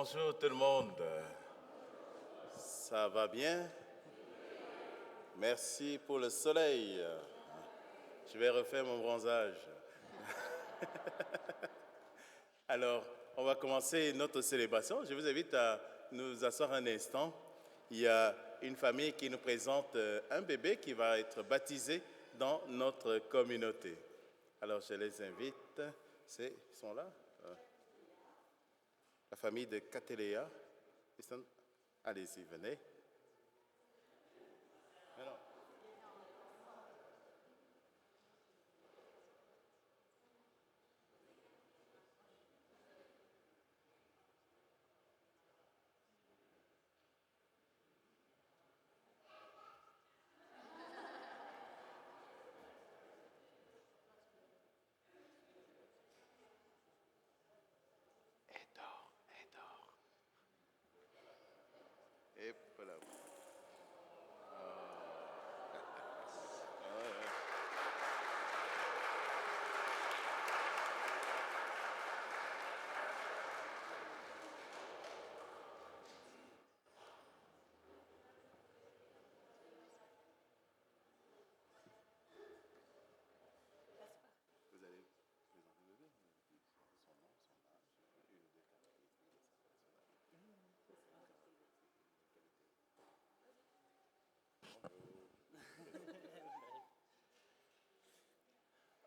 Bonjour tout le monde. Ça va bien? Merci pour le soleil. Je vais refaire mon bronzage. Alors, on va commencer notre célébration. Je vous invite à nous asseoir un instant. Il y a une famille qui nous présente un bébé qui va être baptisé dans notre communauté. Alors, je les invite. Ils sont là? La famille de Catelea. Allez-y, venez. Alors. Elle dort. Et voilà. Vous allez présenter le bébé, son nom, son âge, une ou deux caractéristiques de sa personnalité.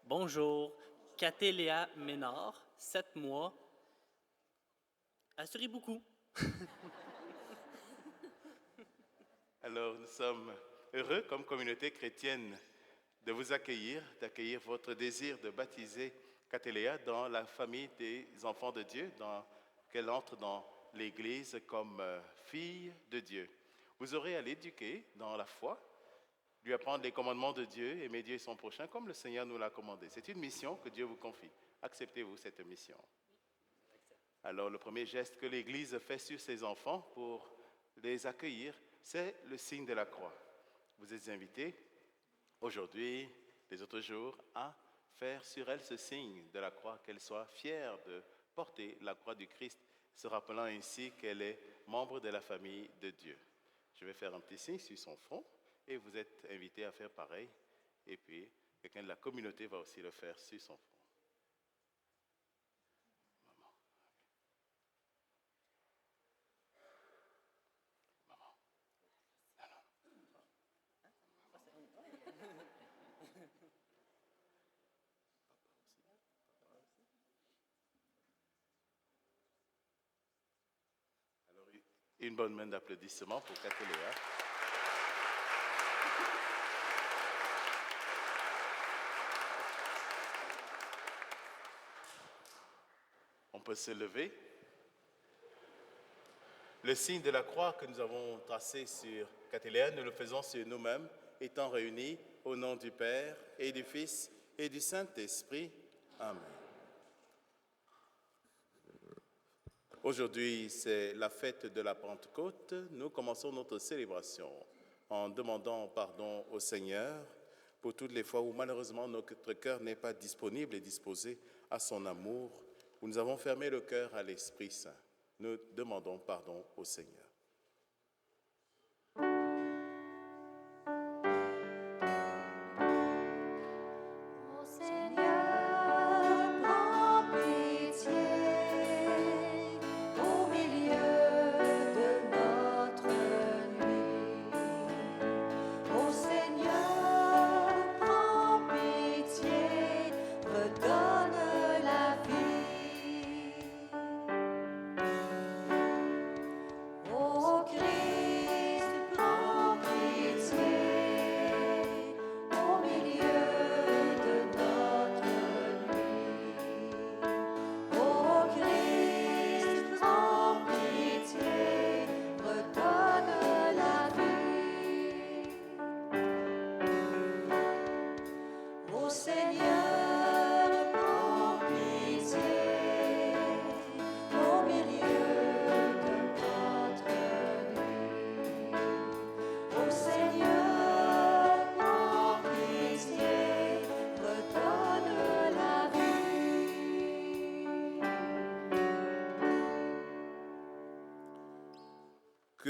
Bonjour, Catelea Ménard, 7 mois. Assurez beaucoup. Alors, nous sommes heureux, comme communauté chrétienne, de vous accueillir, d'accueillir votre désir de baptiser Catelea dans la famille des enfants de Dieu, qu'elle entre dans l'Église comme fille de Dieu. Vous aurez à l'éduquer dans la foi, lui apprendre les commandements de Dieu, aimer Dieu et son prochain, comme le Seigneur nous l'a commandé. C'est une mission que Dieu vous confie. Acceptez-vous cette mission? Alors, le premier geste que l'Église fait sur ses enfants pour les accueillir, c'est le signe de la croix. Vous êtes invités aujourd'hui, les autres jours, à faire sur elle ce signe de la croix, qu'elle soit fière de porter la croix du Christ, se rappelant ainsi qu'elle est membre de la famille de Dieu. Je vais faire un petit signe sur son front et vous êtes invités à faire pareil. Et puis, quelqu'un de la communauté va aussi le faire sur son front. Alors, une bonne main d'applaudissements pour Catelea. On peut se lever. Le signe de la croix que nous avons tracé sur Catelea, nous le faisons sur nous-mêmes, étant réunis au nom du Père et du Fils et du Saint-Esprit. Amen. Aujourd'hui, c'est la fête de la Pentecôte. Nous commençons notre célébration en demandant pardon au Seigneur pour toutes les fois où malheureusement notre cœur n'est pas disponible et disposé à son amour, où nous avons fermé le cœur à l'Esprit Saint. Nous demandons pardon au Seigneur. Oh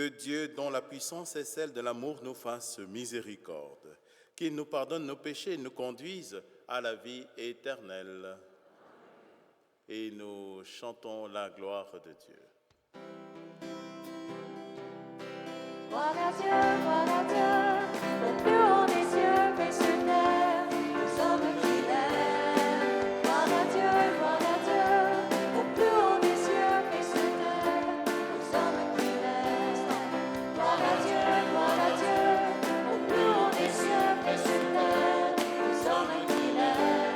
Que Dieu, dont la puissance est celle de l'amour, nous fasse miséricorde, qu'il nous pardonne nos péchés et nous conduise à la vie éternelle. Et nous chantons la gloire de Dieu. Gloire à Dieu, au plus haut des cieux et sur terre, aux hommes qui l'aiment. Gloire à Dieu, au plus haut des cieux et sur terre, aux hommes qui l'aiment. Gloire à Dieu, au plus haut des cieux et sur terre, aux hommes qui l'aiment.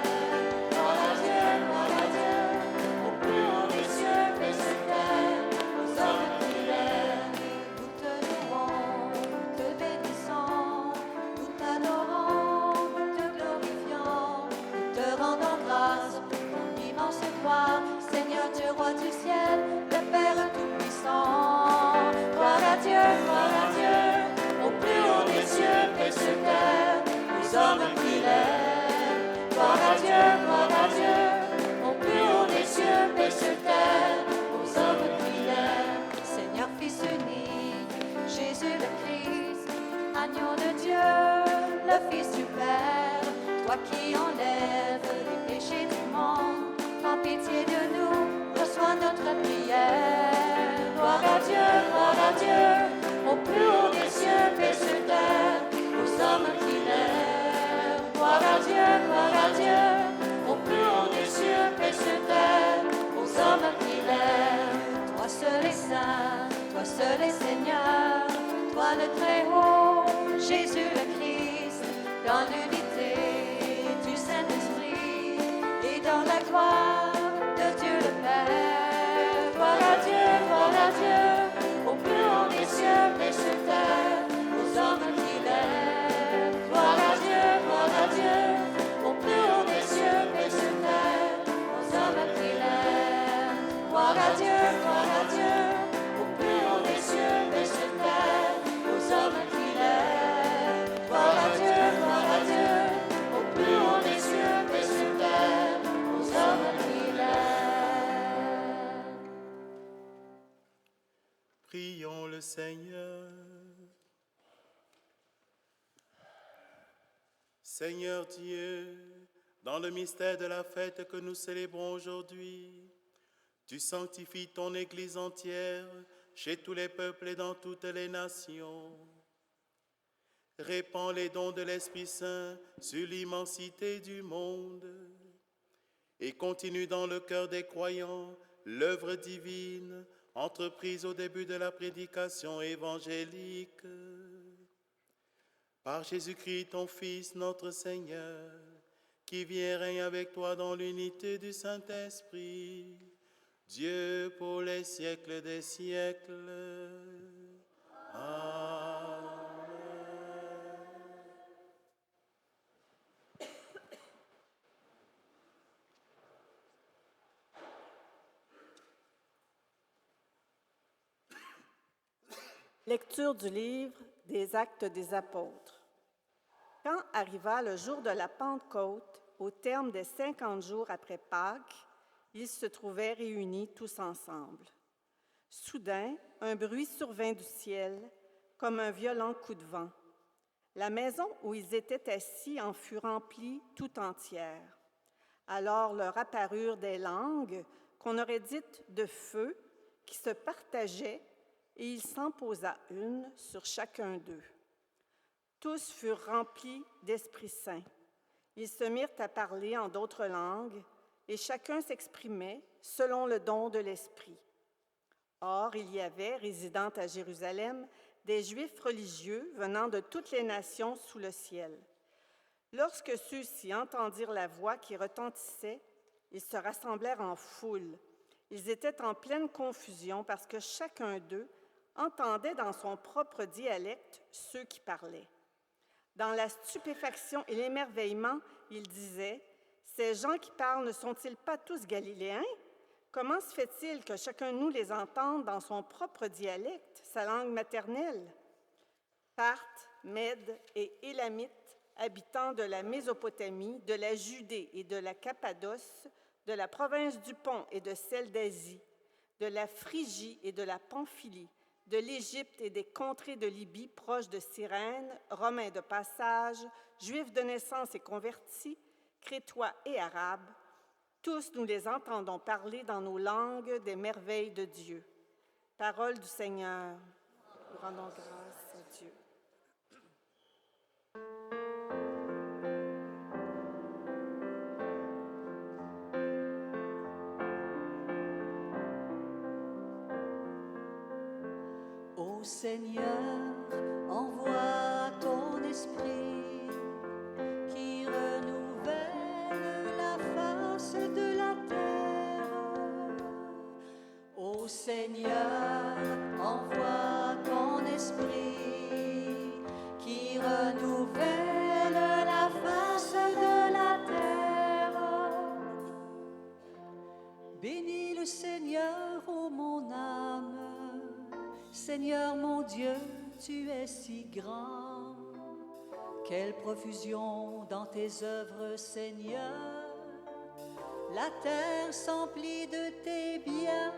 Gloire à Dieu, au plus haut des cieux et sur terre, aux hommes qui l'aiment. Nous te louons, nous te bénissons, nous t'adorons, nous te glorifions, nous te rendons grâce pour ton immense gloire, Seigneur Dieu, roi du ciel, le Père tout-puissant. Gloire à Dieu, au plus haut des cieux et sur terre, aux hommes qui l'aiment. Gloire à Dieu, au plus haut des cieux et sur terre, aux hommes qui l'aiment. Seigneur Fils unique, Jésus le Christ, agneau de Dieu, le Fils du Père, toi qui enlèves les péchés du monde, prends pitié de nous, reçois notre prière. Gloire à Dieu, au plus haut des cieux et sur terre, aux hommes qui l'aiment. Gloire à Dieu, au plus haut des cieux et sur terre, aux hommes qui l'aiment. Toi seul est saint, toi seul est Seigneur, toi le Très-Haut, Jésus le Christ, dans l'unité du Saint-Esprit et dans la gloire de Dieu le Père. Gloire à Dieu, au plus haut des cieux et sur terre, aux hommes qui l'aiment. Gloire à Dieu, au plus haut des cieux et sur terre, aux hommes qui l'aiment. Gloire à Dieu, au plus haut des cieux et sur terre, aux hommes qui l'aiment. Gloire à Dieu, au plus haut des cieux et sur terre, aux hommes qui l'aiment. Prions le Seigneur. Seigneur Dieu, dans le mystère de la fête que nous célébrons aujourd'hui, tu sanctifies ton Église entière chez tous les peuples et dans toutes les nations. Répands les dons de l'Esprit Saint sur l'immensité du monde et continue dans le cœur des croyants l'œuvre divine entreprise au début de la prédication évangélique. Par Jésus-Christ, ton Fils, notre Seigneur, qui vit et règne avec toi dans l'unité du Saint-Esprit, Dieu pour les siècles des siècles. Amen. Lecture du livre des Actes des Apôtres. Quand arriva le jour de la Pentecôte, au terme des 50 jours après Pâques, ils se trouvaient réunis tous ensemble. Soudain, un bruit survint du ciel, comme un violent coup de vent. La maison où ils étaient assis en fut remplie tout entière. Alors leur apparurent des langues qu'on aurait dites de feu, qui se partageaient, et il s'en posa une sur chacun d'eux. Tous furent remplis d'Esprit Saint. Ils se mirent à parler en d'autres langues, et chacun s'exprimait selon le don de l'Esprit. Or, il y avait, résidant à Jérusalem, des Juifs religieux venant de toutes les nations sous le ciel. Lorsque ceux-ci entendirent la voix qui retentissait, ils se rassemblèrent en foule. Ils étaient en pleine confusion parce que chacun d'eux entendait dans son propre dialecte ceux qui parlaient. Dans la stupéfaction et l'émerveillement, ils disaient « Ces gens qui parlent ne sont-ils pas tous galiléens? Comment se fait-il que chacun de nous les entende dans son propre dialecte, sa langue maternelle? » Parthes, Mèdes et Élamites, habitants de la Mésopotamie, de la Judée et de la Cappadoce, de la province du Pont et de celle d'Asie, de la Phrygie et de la Pamphylie, de l'Égypte et des contrées de Libye proches de Cyrène, Romains de passage, Juifs de naissance et convertis, Crétois et Arabes, tous nous les entendons parler dans nos langues des merveilles de Dieu. Parole du Seigneur. Nous rendons grâce à Dieu. Ô Seigneur, envoie ton esprit qui renouvelle la face de la terre. Ô Seigneur, envoie ton esprit qui renouvelle la face de la terre. Bénis le Seigneur, ô mon âme. Seigneur mon Dieu, tu es si grand. Quelle profusion dans tes œuvres, Seigneur. La terre s'emplit de tes biens.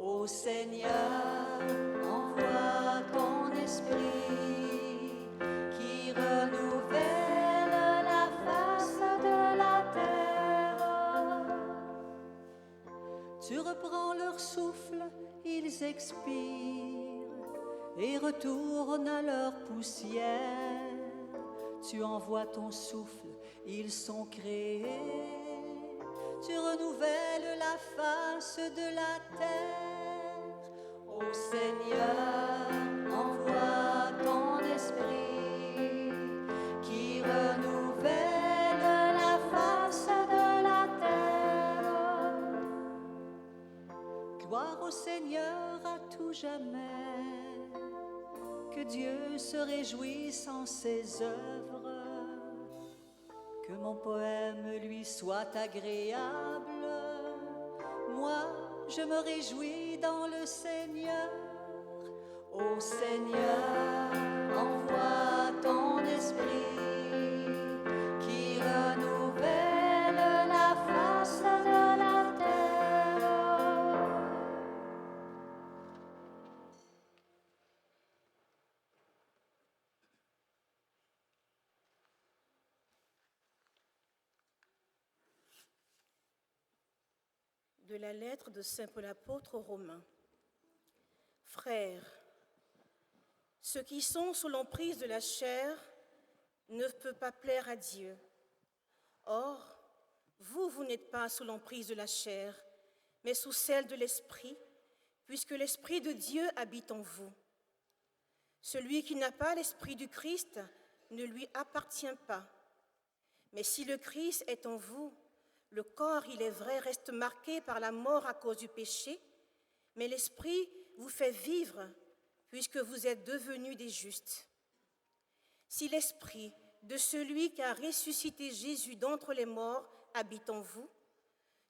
Ô Seigneur, envoie ton esprit qui renouvelle la face de la terre. Tu reprends leur souffle, ils expirent et retournent à leur poussière. Tu envoies ton souffle, ils sont créés. Tu renouvelles la face de la terre. Ô Seigneur, envoie ton esprit qui renouvelle la face de la terre. Gloire au Seigneur à tout jamais, que Dieu se réjouisse en ses œuvres, que mon poème lui soit agréable. Moi, je me réjouis dans le Seigneur. Ô Seigneur, envoie ton esprit qui renouvelle la face de la terre. De la lettre de Saint Paul apôtre aux Romains. Frères, ceux qui sont sous l'emprise de la chair ne peuvent pas plaire à Dieu. Or, vous n'êtes pas sous l'emprise de la chair, mais sous celle de l'Esprit, puisque l'Esprit de Dieu habite en vous. Celui qui n'a pas l'Esprit du Christ ne lui appartient pas. Mais si le Christ est en vous, le corps, il est vrai, reste marqué par la mort à cause du péché, mais l'Esprit vous fait vivre puisque vous êtes devenus des justes. Si l'Esprit de celui qui a ressuscité Jésus d'entre les morts habite en vous,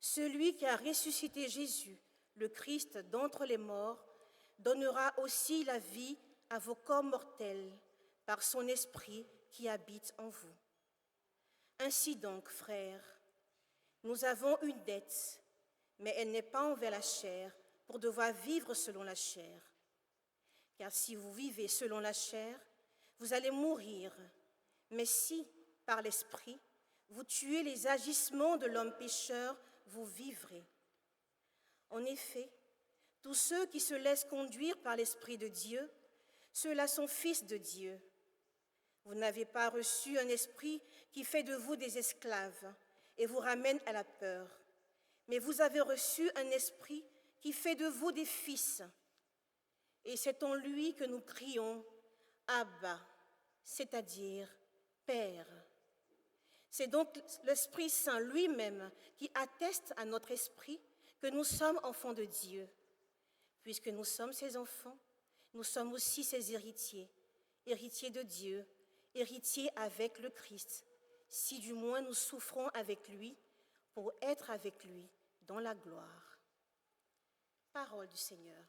celui qui a ressuscité Jésus, le Christ d'entre les morts, donnera aussi la vie à vos corps mortels par son Esprit qui habite en vous. Ainsi donc, frères, nous avons une dette, mais elle n'est pas envers la chair, pour devoir vivre selon la chair. Car si vous vivez selon la chair, vous allez mourir. Mais si, par l'Esprit, vous tuez les agissements de l'homme pécheur, vous vivrez. En effet, tous ceux qui se laissent conduire par l'Esprit de Dieu, ceux-là sont fils de Dieu. Vous n'avez pas reçu un esprit qui fait de vous des esclaves et vous ramène à la peur. Mais vous avez reçu un esprit qui fait de vous des fils. Et c'est en lui que nous crions « Abba », c'est-à-dire « Père ». C'est donc l'Esprit Saint lui-même qui atteste à notre esprit que nous sommes enfants de Dieu. Puisque nous sommes ses enfants, nous sommes aussi ses héritiers, héritiers de Dieu, héritiers avec le Christ, si du moins nous souffrons avec lui pour être avec lui dans la gloire. Parole du Seigneur.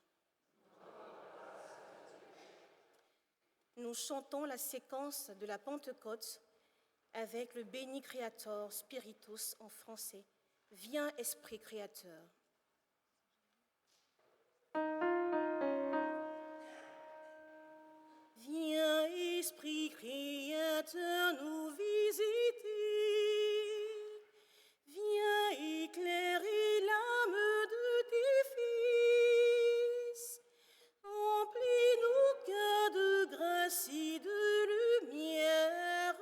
Nous chantons la séquence de la Pentecôte avec le Béni Creator Spiritus en français. Viens, Esprit Créateur. Viens, Esprit Créateur, nous visiter. Viens éclairer l'âme de tes fils. Remplis nos cœurs de grâce et de lumière.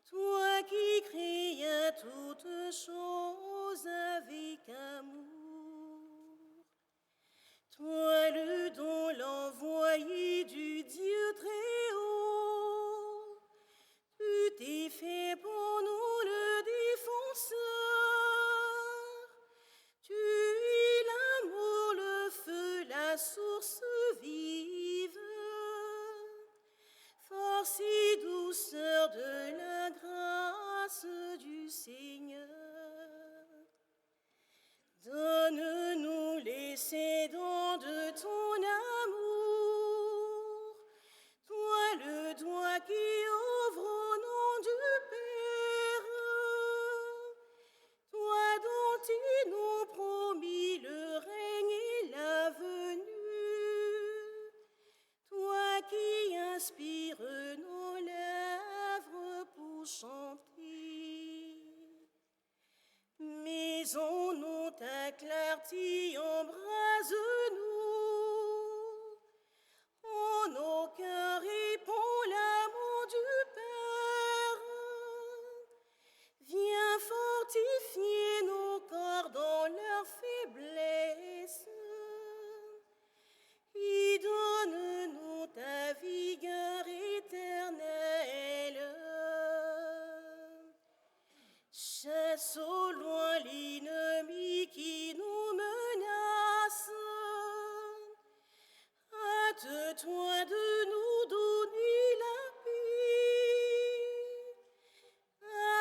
Toi qui créas toutes choses avec amour. Toi le don, l'envoyé du Dieu très haut. Tu t'es fait pour nous le défenseur. Tu es l'amour, le feu, la source vive. Force et douceur de la grâce du Seigneur. Donne-nous les dons de ton amour. Toi le doigt qui ouvre au nom du Père. Toi dont tu nous promis le règne et la venue. Toi qui inspires nos lèvres pour chanter. Maisons-nous ta clarté, embrase-nous. En nos cœurs répond l'amour du Père. Viens fortifier nos corps dans leur faiblesse. Et donne-nous ta vigueur éternelle. Chasse au loin l'ennemi qui nous menace. Hâte-toi de nous donner la paix,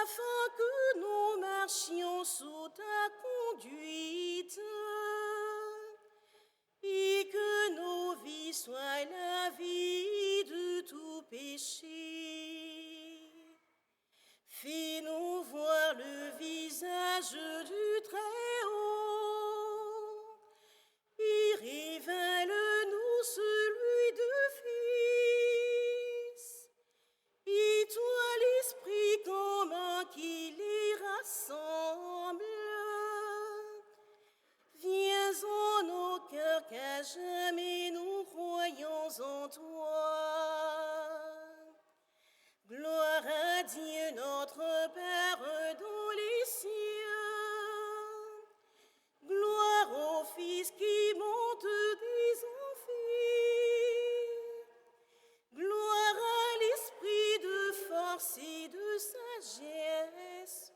afin que nous marchions sous ta conduite et que nos vies soient la vie de tout péché. Fais-nous voir le visage du Très-Haut et révèle-nous celui de Fils. Et toi, l'Esprit commun qui les rassemble, viens en nos cœurs qu'à jamais nous croyons en toi. Gloire à Dieu notre Père dans les cieux. Gloire au Fils qui monte des enfers. Gloire à l'Esprit de force et de sagesse.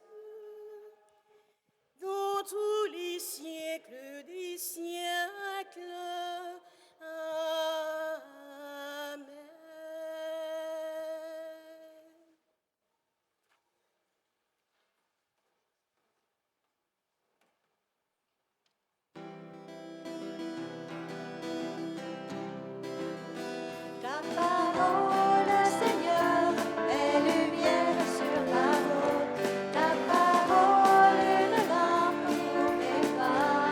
Dans tous les siècles des siècles. Amen. Ta parole, Seigneur, est lumière sur ma route. Ta parole, une lampe pour mes pas.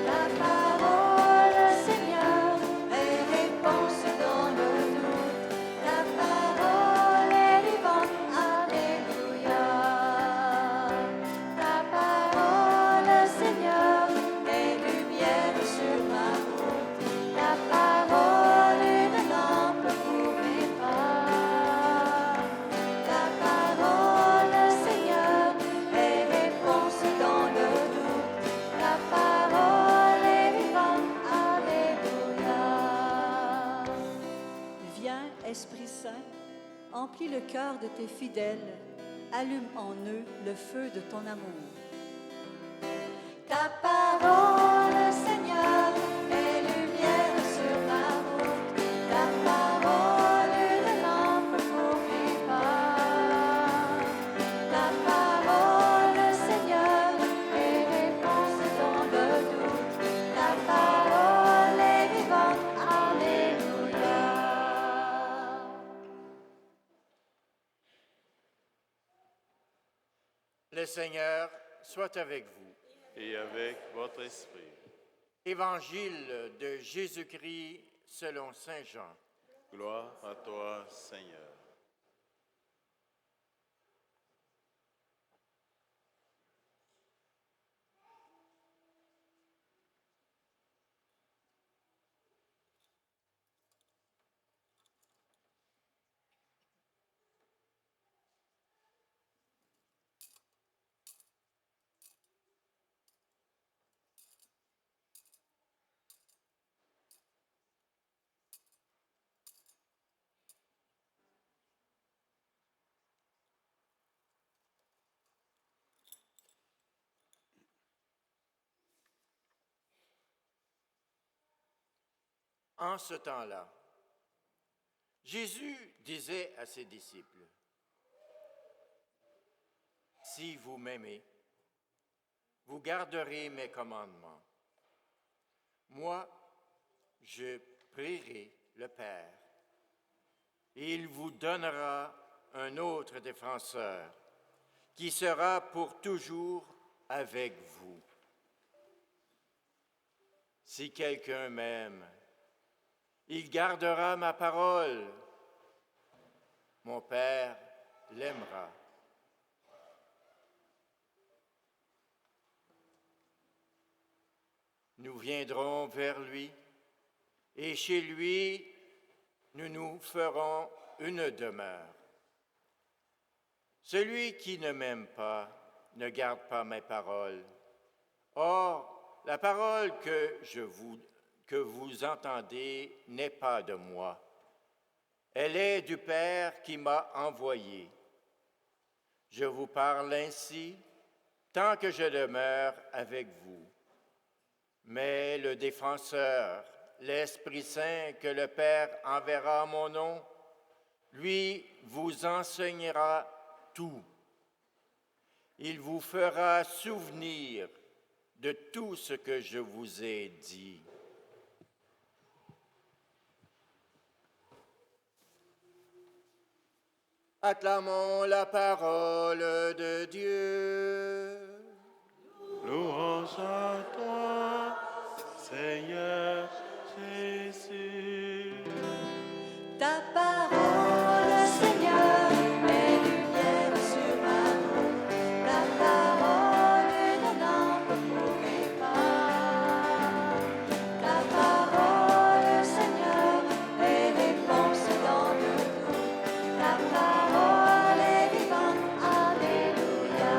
Ta parole, Seigneur, est réponse dans le doute. Ta parole est vivante, alléluia. Ta parole, Seigneur, est lumière sur ma route. Ta parole, une lampe pour mes pas. Ta parole, Seigneur, est réponse dans le doute. Ta parole est vivante, alléluia. Viens, Esprit Saint, emplis le cœur de tes fidèles, allume en eux le feu de ton amour. Ta parole, Seigneur, est lumière sur ma route. Ta parole, une lampe pour mes pas. Ta parole, Seigneur, est réponse dans le doute. Ta parole est vivante, alléluia. Le Seigneur soit avec vous. Et avec votre esprit. Évangile de Jésus-Christ selon Saint Jean. Gloire à toi, Seigneur. En ce temps-là, Jésus disait à ses disciples, « Si vous m'aimez, vous garderez mes commandements. Moi, je prierai le Père, et il vous donnera un autre défenseur, qui sera pour toujours avec vous. Si quelqu'un m'aime, il gardera ma parole. Mon Père l'aimera. Nous viendrons vers lui, et chez lui, nous nous ferons une demeure. Celui qui ne m'aime pas ne garde pas mes paroles. Or, la parole que vous entendez n'est pas de moi. Elle est du Père qui m'a envoyé. Je vous parle ainsi tant que je demeure avec vous. Mais le défenseur, l'Esprit Saint que le Père enverra en mon nom, lui vous enseignera tout. Il vous fera souvenir de tout ce que je vous ai dit. Acclamons la parole de Dieu. Louange à toi, Seigneur Jésus. Ta parole, Seigneur, est lumière sur ma route. Ta parole est une lampe pour mes pas. Ta parole, Seigneur, est réponse dans le doute. Ta parole est vivante, Alléluia.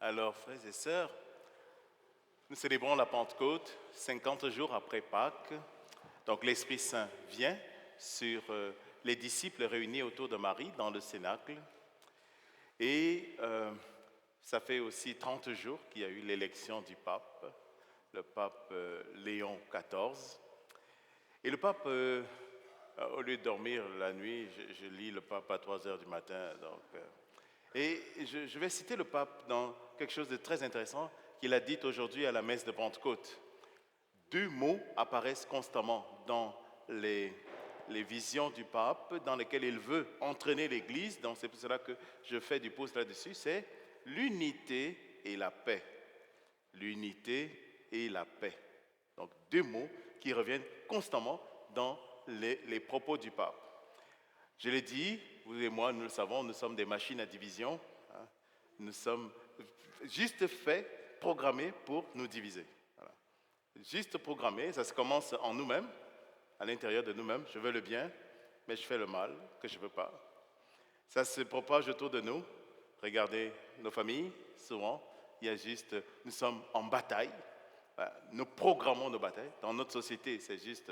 Alors, frères et sœurs, nous célébrons la Pentecôte 50 jours après Pâques. Donc, l'Esprit Saint vient sur les disciples réunis autour de Marie dans le Cénacle. Et ça fait aussi 30 jours qu'il y a eu l'élection du pape, le pape Léon XIV. Et le pape, au lieu de dormir la nuit, je lis le pape à 3 heures du matin. Et je vais citer le pape dans quelque chose de très intéressant qu'il a dit aujourd'hui à la messe de Pentecôte. 2 mots apparaissent constamment dans les visions du pape, dans lesquelles il veut entraîner l'Église. Donc c'est pour cela que je fais du pouce là-dessus. C'est l'unité et la paix. L'unité et la paix. Donc 2 mots qui reviennent constamment dans les propos du pape. Je l'ai dit, vous et moi, nous le savons, nous sommes des machines à division. Hein. Nous sommes juste faits, programmés pour nous diviser. Voilà. Juste programmés, ça se commence en nous-mêmes, à l'intérieur de nous-mêmes. Je veux le bien, mais je fais le mal que je ne veux pas. Ça se propage autour de nous. Regardez nos familles, souvent, il y a juste, nous sommes en bataille. Voilà. Nous programmons nos batailles. Dans notre société, c'est juste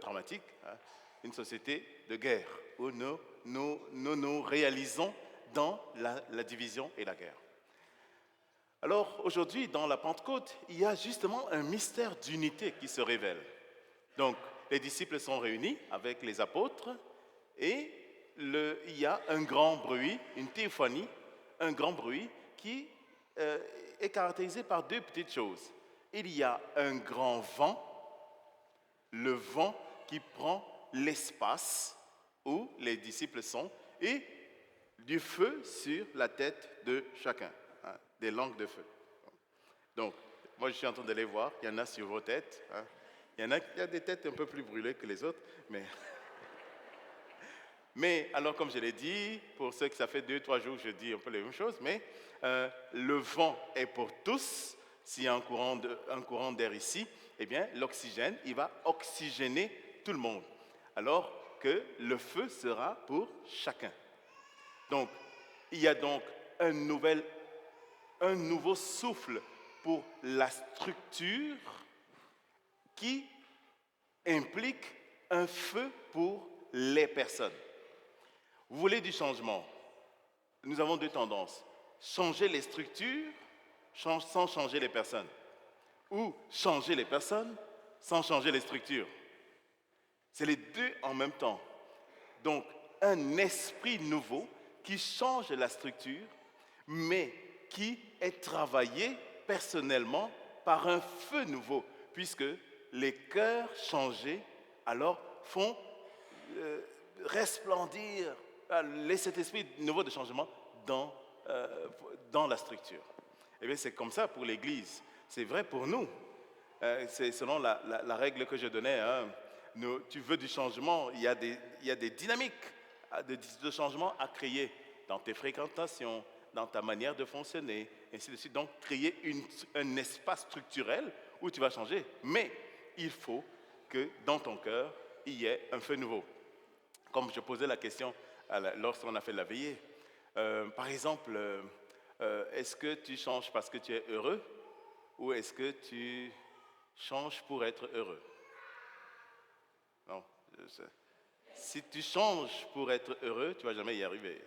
dramatique. Hein. Une société de guerre où nous réalisons dans la division et la guerre. Alors aujourd'hui, dans la Pentecôte, il y a justement un mystère d'unité qui se révèle. Donc, les disciples sont réunis avec les apôtres et il y a un grand bruit, une théophanie, un grand bruit qui est caractérisé par 2 petites choses. Il y a un grand vent, le vent qui prend l'espace où les disciples sont et du feu sur la tête de chacun, hein, des langues de feu. Donc, moi je suis en train de les voir, il y en a sur vos têtes. Hein. Il y a des têtes un peu plus brûlées que les autres, mais alors comme je l'ai dit, pour ceux que ça fait 2-3 jours que je dis un peu les mêmes choses, mais le vent est pour tous. S'il y a un courant d'air ici, eh bien l'oxygène, il va oxygéner tout le monde. Alors que le feu sera pour chacun. Donc, il y a donc un nouveau souffle pour la structure qui implique un feu pour les personnes. Vous voulez du changement? Nous avons deux tendances. Changer les structures sans changer les personnes. Ou changer les personnes sans changer les structures. C'est les deux en même temps. Donc, un esprit nouveau qui change la structure, mais qui est travaillé personnellement par un feu nouveau, puisque les cœurs changés, alors, font resplendir cet esprit nouveau de changement dans la structure. Et bien, c'est comme ça pour l'Église. C'est vrai pour nous. C'est selon la règle que je donnais. Hein. Tu veux du changement, il y a des dynamiques de changement à créer dans tes fréquentations, dans ta manière de fonctionner, ainsi de suite. Donc, créer un espace structurel où tu vas changer. Mais il faut que dans ton cœur, il y ait un feu nouveau. Comme je posais la question lorsqu'on a fait la veillée. Par exemple, est-ce que tu changes parce que tu es heureux ou est-ce que tu changes pour être heureux? Non. Si tu changes pour être heureux, tu ne vas jamais y arriver.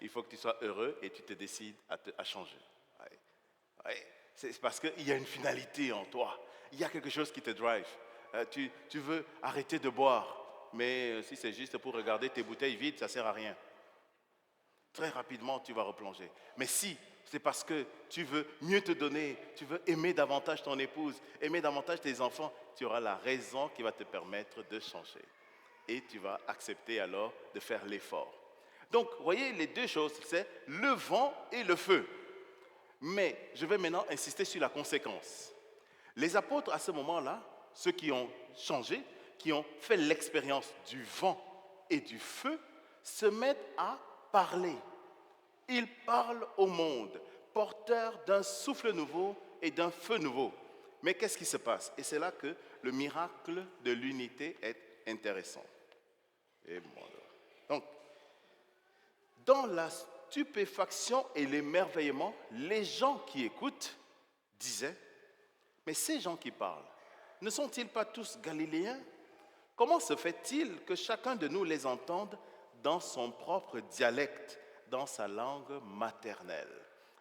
Il faut que tu sois heureux et tu te décides à changer. Ouais. Ouais. C'est parce qu'il y a une finalité en toi. Il y a quelque chose qui te drive. Tu veux arrêter de boire. Mais si c'est juste pour regarder tes bouteilles vides, ça ne sert à rien. Très rapidement, tu vas replonger. Mais si c'est parce que tu veux mieux te donner, tu veux aimer davantage ton épouse, aimer davantage tes enfants, tu auras la raison qui va te permettre de changer. Et tu vas accepter alors de faire l'effort. Donc, vous voyez, les deux choses, c'est le vent et le feu. Mais je vais maintenant insister sur la conséquence. Les apôtres, à ce moment-là, ceux qui ont changé, qui ont fait l'expérience du vent et du feu, se mettent à parler. Ils parlent au monde, porteurs d'un souffle nouveau et d'un feu nouveau. Mais qu'est-ce qui se passe? Et c'est là que le miracle de l'unité est intéressant. Et bon, donc, dans la stupéfaction et l'émerveillement, les gens qui écoutent disaient, mais ces gens qui parlent, ne sont-ils pas tous galiléens? Comment se fait-il que chacun de nous les entende dans son propre dialecte, dans sa langue maternelle?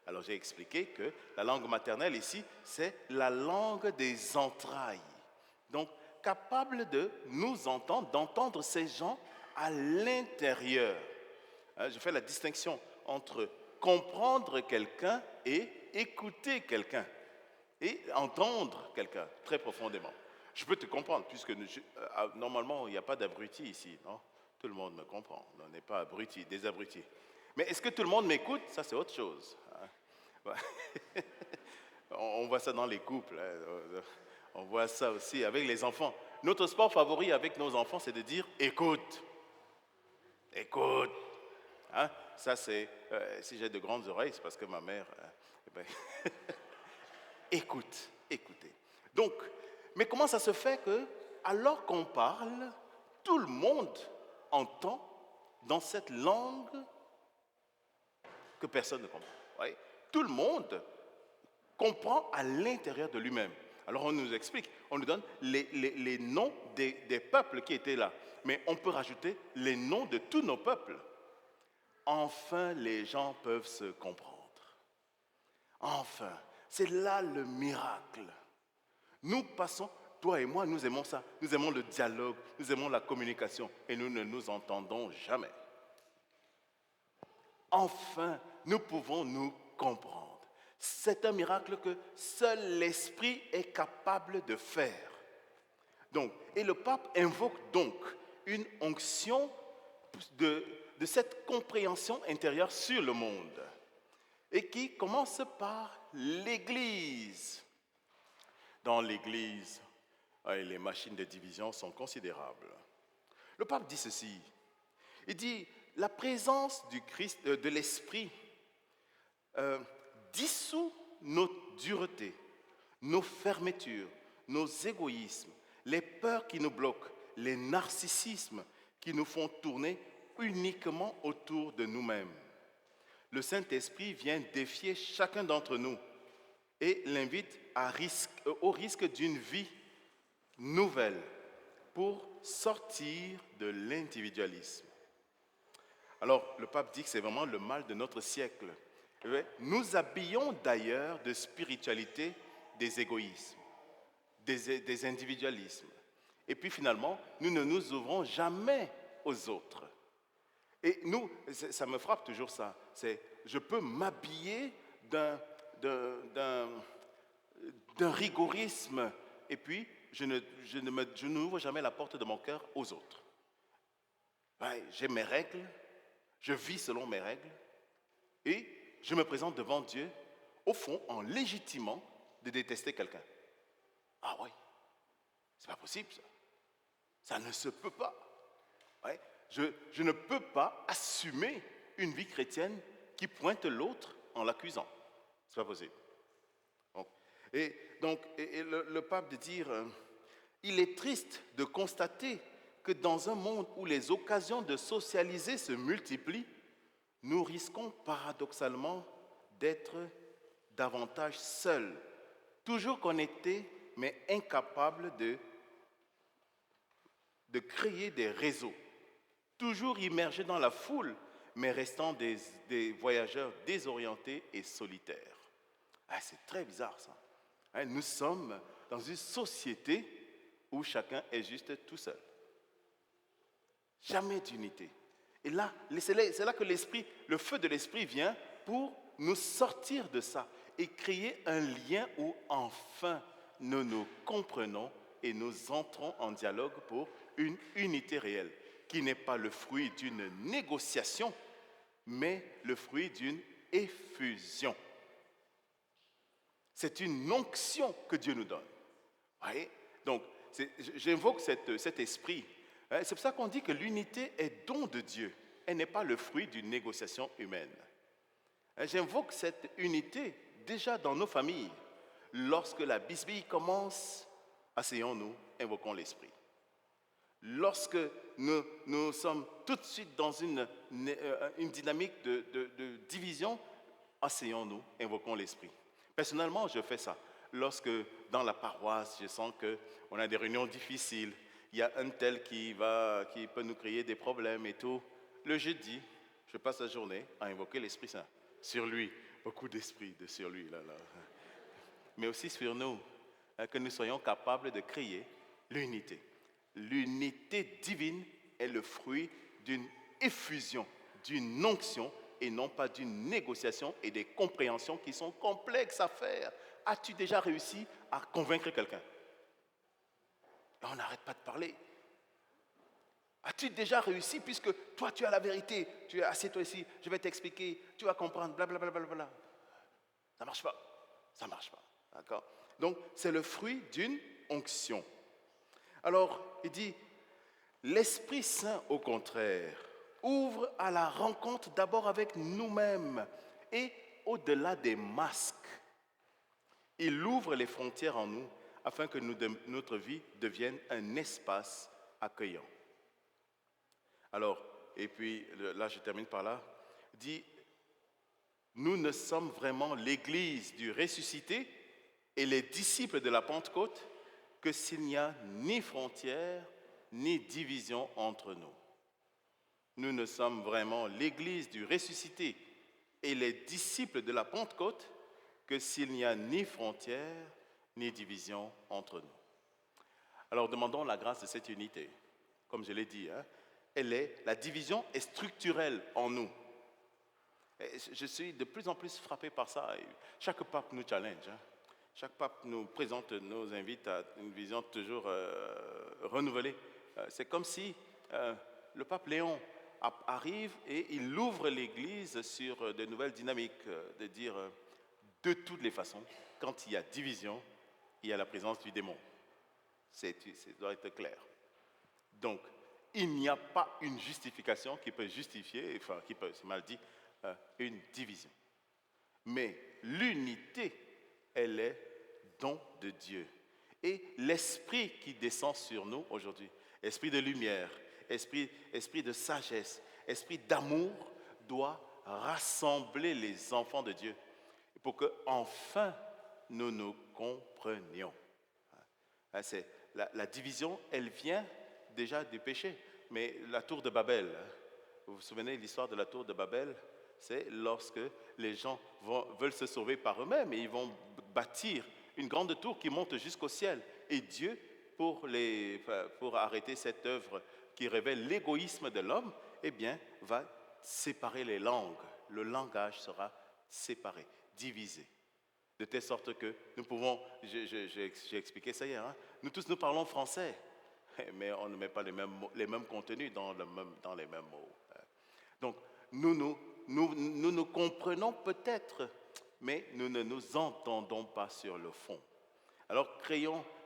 Alors j'ai expliqué que la langue maternelle ici, c'est la langue des entrailles. Donc, capable de nous entendre, d'entendre ces gens à l'intérieur. Je fais la distinction entre comprendre quelqu'un et écouter quelqu'un. Et entendre quelqu'un très profondément. Je peux te comprendre, puisque normalement, il n'y a pas d'abrutis ici, non? Tout le monde me comprend. On n'est pas abrutis, des abrutis. Mais est-ce que tout le monde m'écoute? Ça, c'est autre chose. Hein? On voit ça dans les couples. Hein? On voit ça aussi avec les enfants. Notre sport favori avec nos enfants, c'est de dire « écoute ». Écoute. Hein? Ça, c'est... si j'ai de grandes oreilles, c'est parce que ma mère... Écoute, écoutez. Donc, mais comment ça se fait que, alors qu'on parle, tout le monde entend dans cette langue que personne ne comprend? Oui? Tout le monde comprend à l'intérieur de lui-même. Alors on nous explique, on nous donne les noms des peuples qui étaient là. Mais on peut rajouter les noms de tous nos peuples. Enfin, les gens peuvent se comprendre. Enfin. C'est là le miracle. Nous passons, toi et moi, nous aimons ça. Nous aimons le dialogue, nous aimons la communication et nous ne nous entendons jamais. Enfin, nous pouvons nous comprendre. C'est un miracle que seul l'Esprit est capable de faire. Donc, et le pape invoque donc une onction de cette compréhension intérieure sur le monde et qui commence par l'Église. Dans l'Église, les machines de division sont considérables. Le pape dit ceci, il dit la présence du Christ, de l'Esprit dissout nos duretés, nos fermetures, nos égoïsmes, les peurs qui nous bloquent, les narcissismes qui nous font tourner uniquement autour de nous-mêmes. Le Saint-Esprit vient défier chacun d'entre nous et l'invite au risque d'une vie nouvelle pour sortir de l'individualisme. Alors, le pape dit que c'est vraiment le mal de notre siècle. Nous habillons d'ailleurs de spiritualité des égoïsmes, des individualismes. Et puis finalement, nous ne nous ouvrons jamais aux autres. Et nous, ça me frappe toujours ça, c'est je peux m'habiller d'un rigorisme et puis je n'ouvre jamais la porte de mon cœur aux autres. Ouais, j'ai mes règles, je vis selon mes règles et je me présente devant Dieu, au fond, en légitimant de détester quelqu'un. Ah oui, c'est pas possible ça. Ça ne se peut pas. Ouais, je ne peux pas assumer une vie chrétienne qui pointe l'autre en l'accusant. C'est pas possible. Bon. Et donc, le pape de dire, il est triste de constater que dans un monde où les occasions de socialiser se multiplient, nous risquons paradoxalement d'être davantage seuls, toujours connectés, mais incapables de créer des réseaux, toujours immergés dans la foule, mais restant des voyageurs désorientés et solitaires. Ah, c'est très bizarre ça. Hein, nous sommes dans une société où chacun est juste tout seul. Jamais d'unité. Et là, c'est là que le feu de l'esprit vient pour nous sortir de ça et créer un lien où enfin nous nous comprenons et nous entrons en dialogue pour une unité réelle, qui n'est pas le fruit d'une négociation, mais le fruit d'une effusion. C'est une onction que Dieu nous donne. Vous voyez? Donc, j'invoque cet esprit. C'est pour ça qu'on dit que l'unité est don de Dieu. Elle n'est pas le fruit d'une négociation humaine. J'invoque cette unité déjà dans nos familles. Lorsque la bisbille commence, asseyons-nous, invoquons l'esprit. Lorsque nous sommes tout de suite dans une dynamique de division, asseyons-nous, invoquons l'esprit. Personnellement, je fais ça. Lorsque dans la paroisse, je sens qu'on a des réunions difficiles, il y a un tel qui peut nous créer des problèmes et tout. Le jeudi, je passe la journée à invoquer l'Esprit Saint. Sur lui, beaucoup d'esprit sur lui. Là. Mais aussi sur nous, que nous soyons capables de créer l'unité. L'unité divine est le fruit d'une effusion, d'une onction et non pas d'une négociation et des compréhensions qui sont complexes à faire. As-tu déjà réussi à convaincre quelqu'un? On n'arrête pas de parler. As-tu déjà réussi puisque toi tu as la vérité, assieds-toi ici, je vais t'expliquer, tu vas comprendre, blablabla. Ça ne marche pas. Ça ne marche pas. D'accord? Donc, c'est le fruit d'une onction. Alors, il dit, l'Esprit Saint, au contraire, ouvre à la rencontre d'abord avec nous-mêmes et au-delà des masques. Il ouvre les frontières en nous afin que notre vie devienne un espace accueillant. Alors, et puis là je termine par là, dit, nous ne sommes vraiment l'Église du ressuscité et les disciples de la Pentecôte que s'il n'y a ni frontières ni division entre nous. Nous ne sommes vraiment l'Église du ressuscité et les disciples de la Pentecôte que s'il n'y a ni frontières ni division entre nous. Alors demandons la grâce de cette unité. Comme je l'ai dit, la division est structurelle en nous. Et je suis de plus en plus frappé par ça. Chaque pape nous challenge. Chaque pape nous invite à une vision toujours renouvelée. C'est comme si le pape Léon arrive et il ouvre l'Église sur de nouvelles dynamiques, de dire de toutes les façons, quand il y a division, il y a la présence du démon. Ça doit être clair. Donc, il n'y a pas une justification qui peut justifier, enfin, qui peut, c'est mal dit, une division. Mais l'unité, elle est don de Dieu. Et l'esprit qui descend sur nous aujourd'hui, esprit de lumière, esprit de sagesse, esprit d'amour, doit rassembler les enfants de Dieu pour que enfin nous nous comprenions. C'est, la division, elle vient déjà du péché. Mais la tour de Babel, vous vous souvenez de l'histoire de la tour de Babel? C'est lorsque les gens veulent se sauver par eux-mêmes et ils vont bâtir une grande tour qui monte jusqu'au ciel. Et Dieu, pour arrêter cette œuvre qui révèle l'égoïsme de l'homme, eh bien, va séparer les langues. Le langage sera séparé, divisé. De telle sorte que nous pouvons, j'ai expliqué ça hier, nous tous nous parlons français, mais on ne met pas les mêmes contenus dans les mêmes mots. Donc, nous nous comprenons peut-être, mais nous ne nous entendons pas sur le fond. Alors,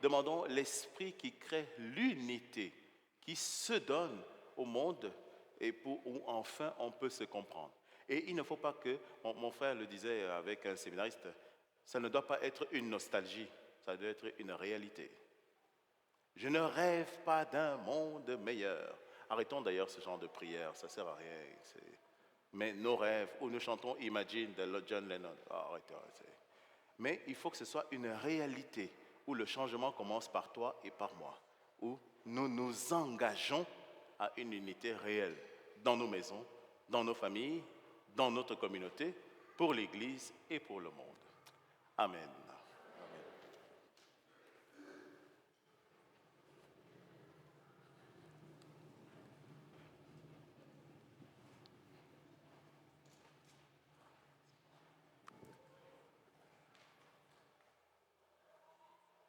demandons l'esprit qui crée l'unité, qui se donne au monde et où enfin on peut se comprendre. Et il ne faut pas que, mon frère le disait avec un séminariste, ça ne doit pas être une nostalgie, ça doit être une réalité. Je ne rêve pas d'un monde meilleur. Arrêtons d'ailleurs ce genre de prière, ça ne sert à rien. Mais nos rêves, où nous chantons Imagine de John Lennon, arrêtez. Mais il faut que ce soit une réalité, où le changement commence par toi et par moi, où nous nous engageons à une unité réelle dans nos maisons, dans nos familles, dans notre communauté, pour l'Église et pour le monde. Amen.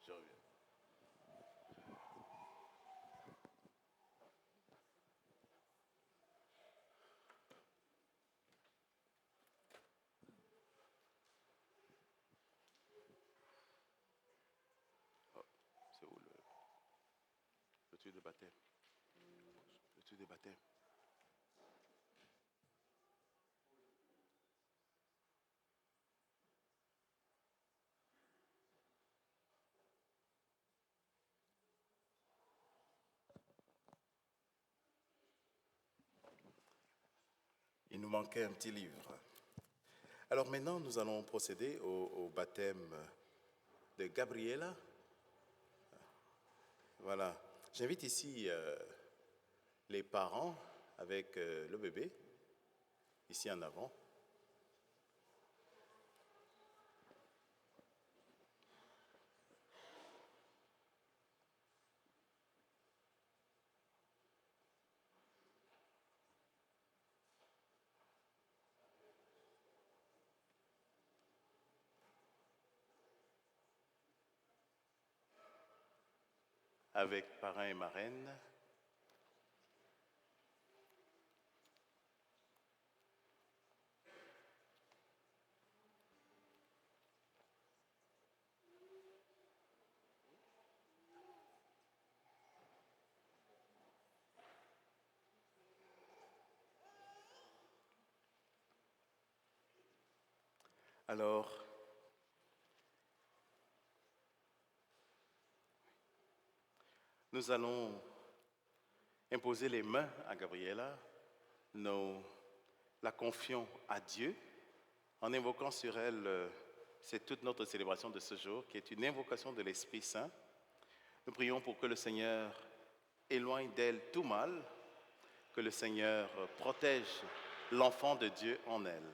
Je reviens. C'est où le truc de baptême? Le truc de baptême. Il nous manquait un petit livre. Alors maintenant, nous allons procéder au baptême de Gabriela. Voilà. J'invite ici les parents avec le bébé, ici en avant. Avec parrain et marraine. Alors, nous allons imposer les mains à Gabriela, la confions à Dieu, en invoquant sur elle, c'est toute notre célébration de ce jour, qui est une invocation de l'Esprit Saint. Nous prions pour que le Seigneur éloigne d'elle tout mal, que le Seigneur protège l'enfant de Dieu en elle.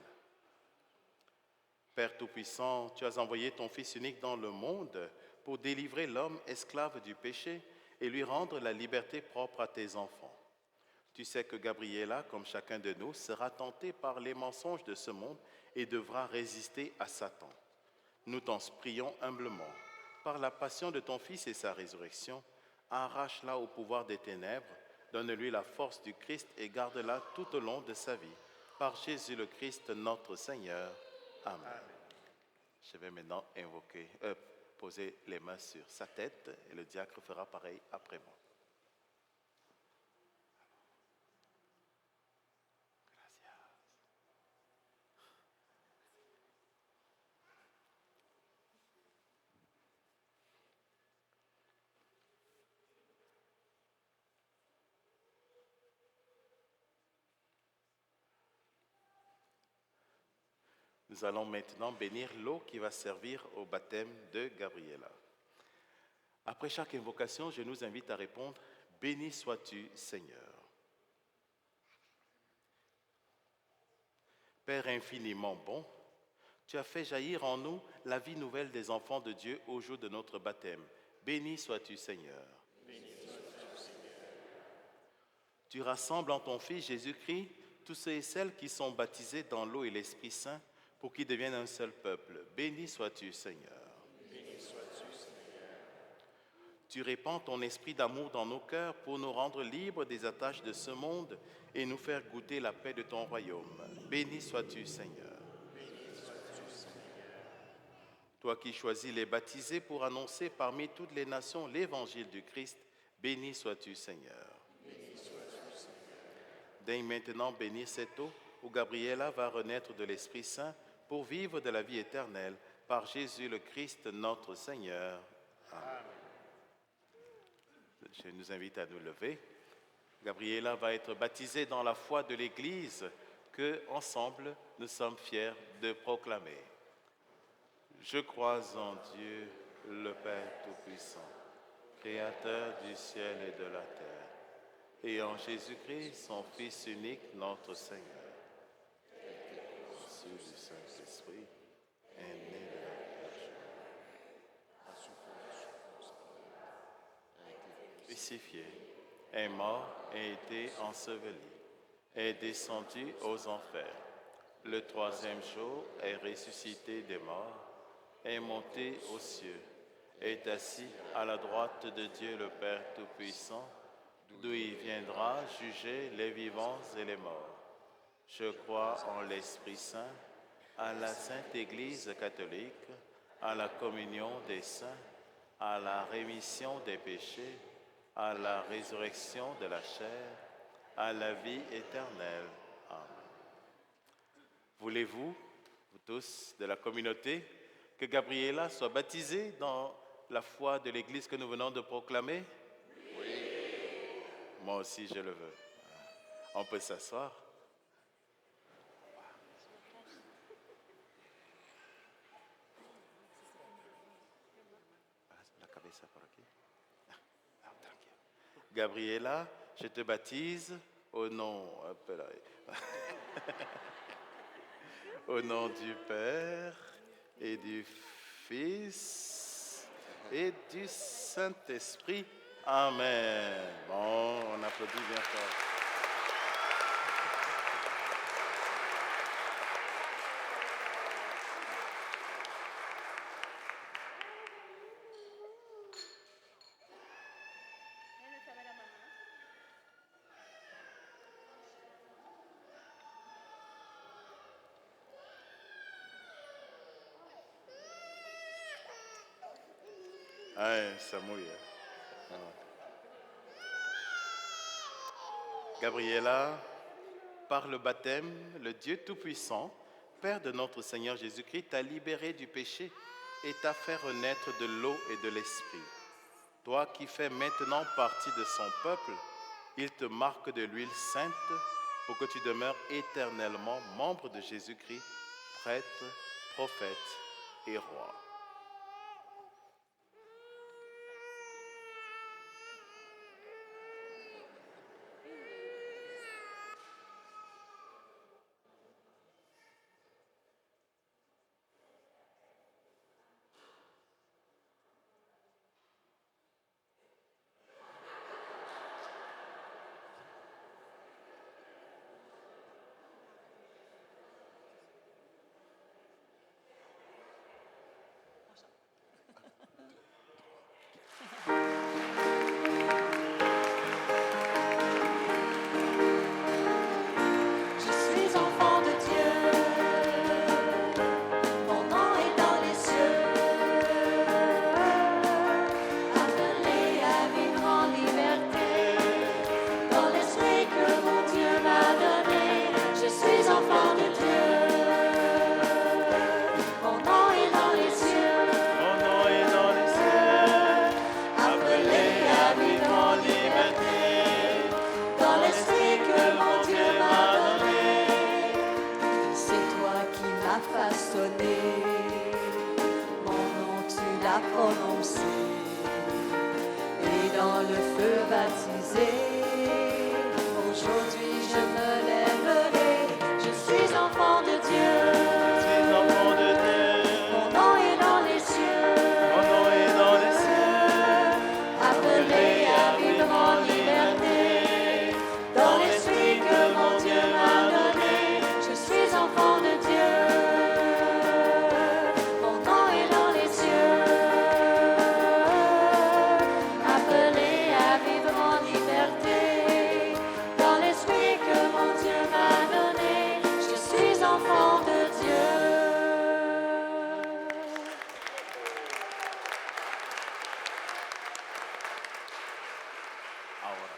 Père Tout-Puissant, tu as envoyé ton Fils unique dans le monde pour délivrer l'homme esclave du péché et lui rendre la liberté propre à tes enfants. Tu sais que Gabriela, comme chacun de nous, sera tentée par les mensonges de ce monde et devra résister à Satan. Nous t'en prions humblement. Par la passion de ton Fils et sa résurrection, arrache-la au pouvoir des ténèbres, Donne-lui la force du Christ et garde-la tout au long de sa vie. Par Jésus le Christ, notre Seigneur. Amen. Je vais maintenant poser les mains sur sa tête et le diacre fera pareil après moi. Nous allons maintenant bénir l'eau qui va servir au baptême de Gabriela. Après chaque invocation, je nous invite à répondre « Béni sois-tu, Seigneur ». Père infiniment bon, tu as fait jaillir en nous la vie nouvelle des enfants de Dieu au jour de notre baptême. Béni sois-tu, Seigneur. Tu rassembles en ton Fils Jésus-Christ tous ceux et celles qui sont baptisés dans l'eau et l'Esprit Saint pour qu'ils deviennent un seul peuple. Béni sois-tu, Seigneur. Tu répands ton esprit d'amour dans nos cœurs pour nous rendre libres des attaches de ce monde et nous faire goûter la paix de ton royaume. Béni sois-tu, Seigneur. Toi qui choisis les baptisés pour annoncer parmi toutes les nations l'évangile du Christ, béni sois-tu, Seigneur. Daigne maintenant bénir cette eau où Gabriela va renaître de l'Esprit Saint pour vivre de la vie éternelle par Jésus le Christ, notre Seigneur. Amen. Je nous invite à nous lever. Gabriela va être baptisée dans la foi de l'Église que, ensemble, nous sommes fiers de proclamer. Je crois en Dieu, le Père Tout-Puissant, Créateur du ciel et de la terre, et en Jésus-Christ, son Fils unique, notre Seigneur, issu du Saint-Esprit, est né de la Vierge, crucifié, est mort et été enseveli, est descendu aux enfers. Le troisième jour est ressuscité des morts, est monté aux cieux, est assis à la droite de Dieu le Père Tout-Puissant, d'où il viendra juger les vivants et les morts. Je crois en l'Esprit Saint, à la Sainte Église catholique, à la communion des saints, à la rémission des péchés, à la résurrection de la chair, à la vie éternelle. Amen. Voulez-vous, vous tous de la communauté, que Gabriela soit baptisée dans la foi de l'Église que nous venons de proclamer? Oui. Moi aussi, je le veux. On peut s'asseoir. La cabeza por aquí. Gabriela, je te baptise au nom, au nom du Père et du Fils et du Saint-Esprit. Amen. Bon, on applaudit bien fort. Ah, ça mouille. Ah. Gabriela, par le baptême, le Dieu Tout-Puissant, Père de notre Seigneur Jésus-Christ, t'a libéré du péché et t'a fait renaître de l'eau et de l'Esprit. Toi qui fais maintenant partie de son peuple, il te marque de l'huile sainte pour que tu demeures éternellement membre de Jésus-Christ, prêtre, prophète et roi. sonné, mon nom tu l'as prononcé, et dans le feu baptisé, aujourd'hui je me lèverai, je suis enfant de Dieu. Je suis enfant de Dieu. Mon nom est dans les cieux, Mon nom est dans les cieux. appelé à vivre en liberté, dans l'esprit que mon Dieu m'a donné, je suis enfant de Dieu. Mon nom est dans les cieux, appelé à vivre en liberté, dans l'esprit que mon Dieu m'a donné, je suis enfant de Dieu. Ahora.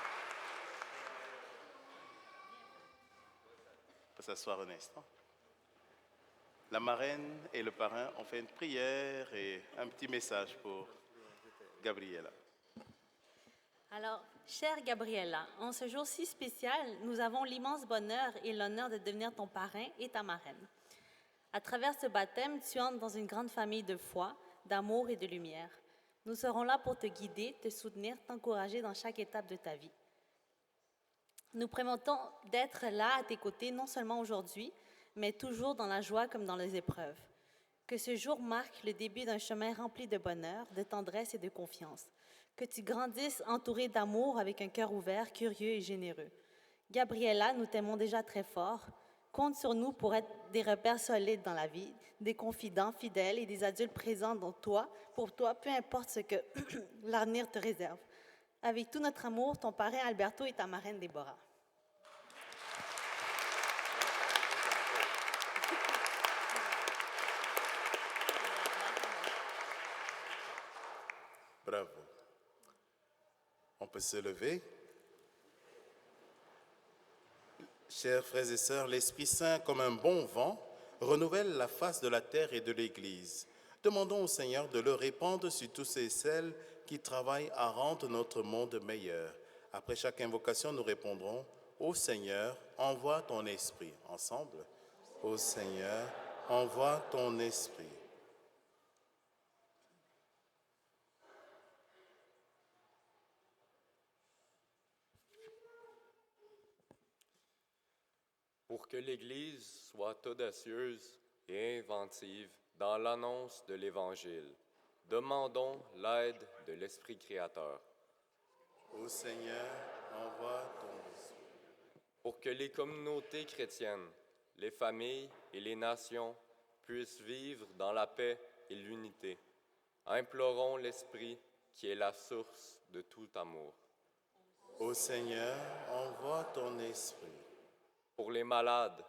On peut s'asseoir un instant. La marraine et le parrain ont fait une prière et un petit message pour Gabriela. Alors, chère Gabriella, en ce jour si spécial, nous avons l'immense bonheur et l'honneur de devenir ton parrain et ta marraine. À travers ce baptême, tu entres dans une grande famille de foi, d'amour et de lumière. Nous serons là pour te guider, te soutenir, t'encourager dans chaque étape de ta vie. Nous promettons d'être là à tes côtés, non seulement aujourd'hui, mais toujours dans la joie comme dans les épreuves. Que ce jour marque le début d'un chemin rempli de bonheur, de tendresse et de confiance. Que tu grandisses entouré d'amour avec un cœur ouvert, curieux et généreux. Gabriella, nous t'aimons déjà très fort. Compte sur nous pour être des repères solides dans la vie, des confidents fidèles et des adultes présents pour toi, peu importe ce que l'avenir te réserve. Avec tout notre amour, ton parrain Alberto et ta marraine Déborah. Bravo. On peut se lever. Chers frères et sœurs, l'Esprit Saint, comme un bon vent, renouvelle la face de la terre et de l'Église. Demandons au Seigneur de le répandre sur tous ceux et celles qui travaillent à rendre notre monde meilleur. Après chaque invocation, nous répondrons « Ô Seigneur, envoie ton Esprit ». Ensemble. « Ô Seigneur, envoie ton Esprit ». Pour que l'Église soit audacieuse et inventive dans l'annonce de l'Évangile, demandons l'aide de l'Esprit créateur. Ô Seigneur, envoie ton Esprit. Pour que les communautés chrétiennes, les familles et les nations puissent vivre dans la paix et l'unité, implorons l'Esprit qui est la source de tout amour. Ô Seigneur, envoie ton Esprit. Pour les malades,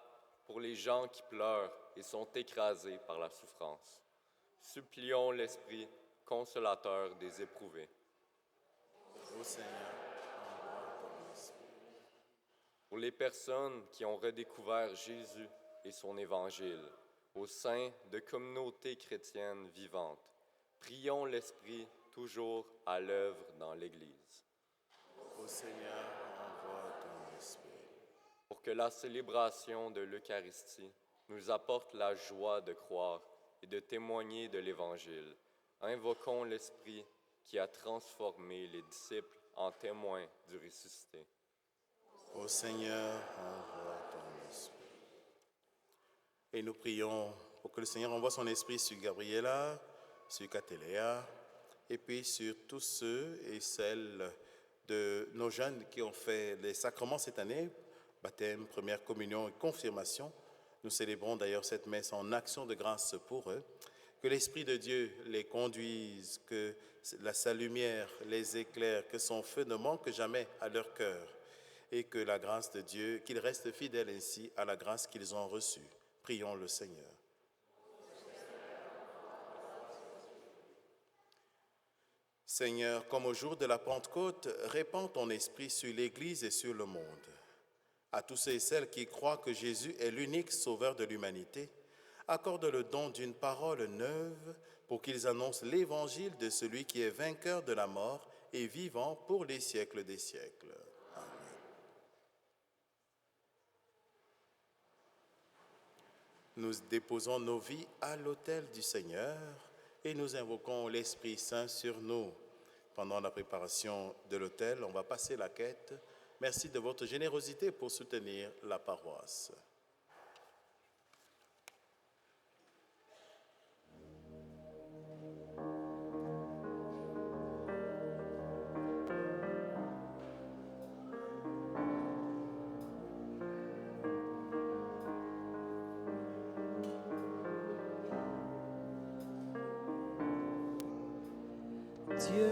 pour les gens qui pleurent et sont écrasés par la souffrance, supplions l'Esprit consolateur des éprouvés. Ô Seigneur, envoie ton Esprit. Pour les personnes qui ont redécouvert Jésus et son Évangile au sein de communautés chrétiennes vivantes, prions l'Esprit toujours à l'œuvre dans l'Église. Ô Seigneur, envoie ton Esprit. Pour que la célébration de l'Eucharistie nous apporte la joie de croire et de témoigner de l'Évangile, invoquons l'Esprit qui a transformé les disciples en témoins du ressuscité. Ô Seigneur, envoie ton Esprit. Et nous prions pour que le Seigneur envoie son Esprit sur Gabriela, sur Catelea, et puis sur tous ceux et celles de nos jeunes qui ont fait les sacrements cette année, baptême, première communion et confirmation. Nous célébrons d'ailleurs cette messe en action de grâce pour eux. Que l'Esprit de Dieu les conduise, que sa lumière les éclaire, que son feu ne manque jamais à leur cœur et que la grâce de Dieu, qu'ils restent fidèles ainsi à la grâce qu'ils ont reçue. Prions le Seigneur. Seigneur, comme au jour de la Pentecôte, répands ton esprit sur l'Église et sur le monde. À tous ceux et celles qui croient que Jésus est l'unique sauveur de l'humanité, accorde le don d'une parole neuve pour qu'ils annoncent l'évangile de celui qui est vainqueur de la mort et vivant pour les siècles des siècles. Amen. Nous déposons nos vies à l'autel du Seigneur et nous invoquons l'Esprit Saint sur nous. Pendant la préparation de l'autel, on va passer la quête. Merci de votre générosité pour soutenir la paroisse. Dieu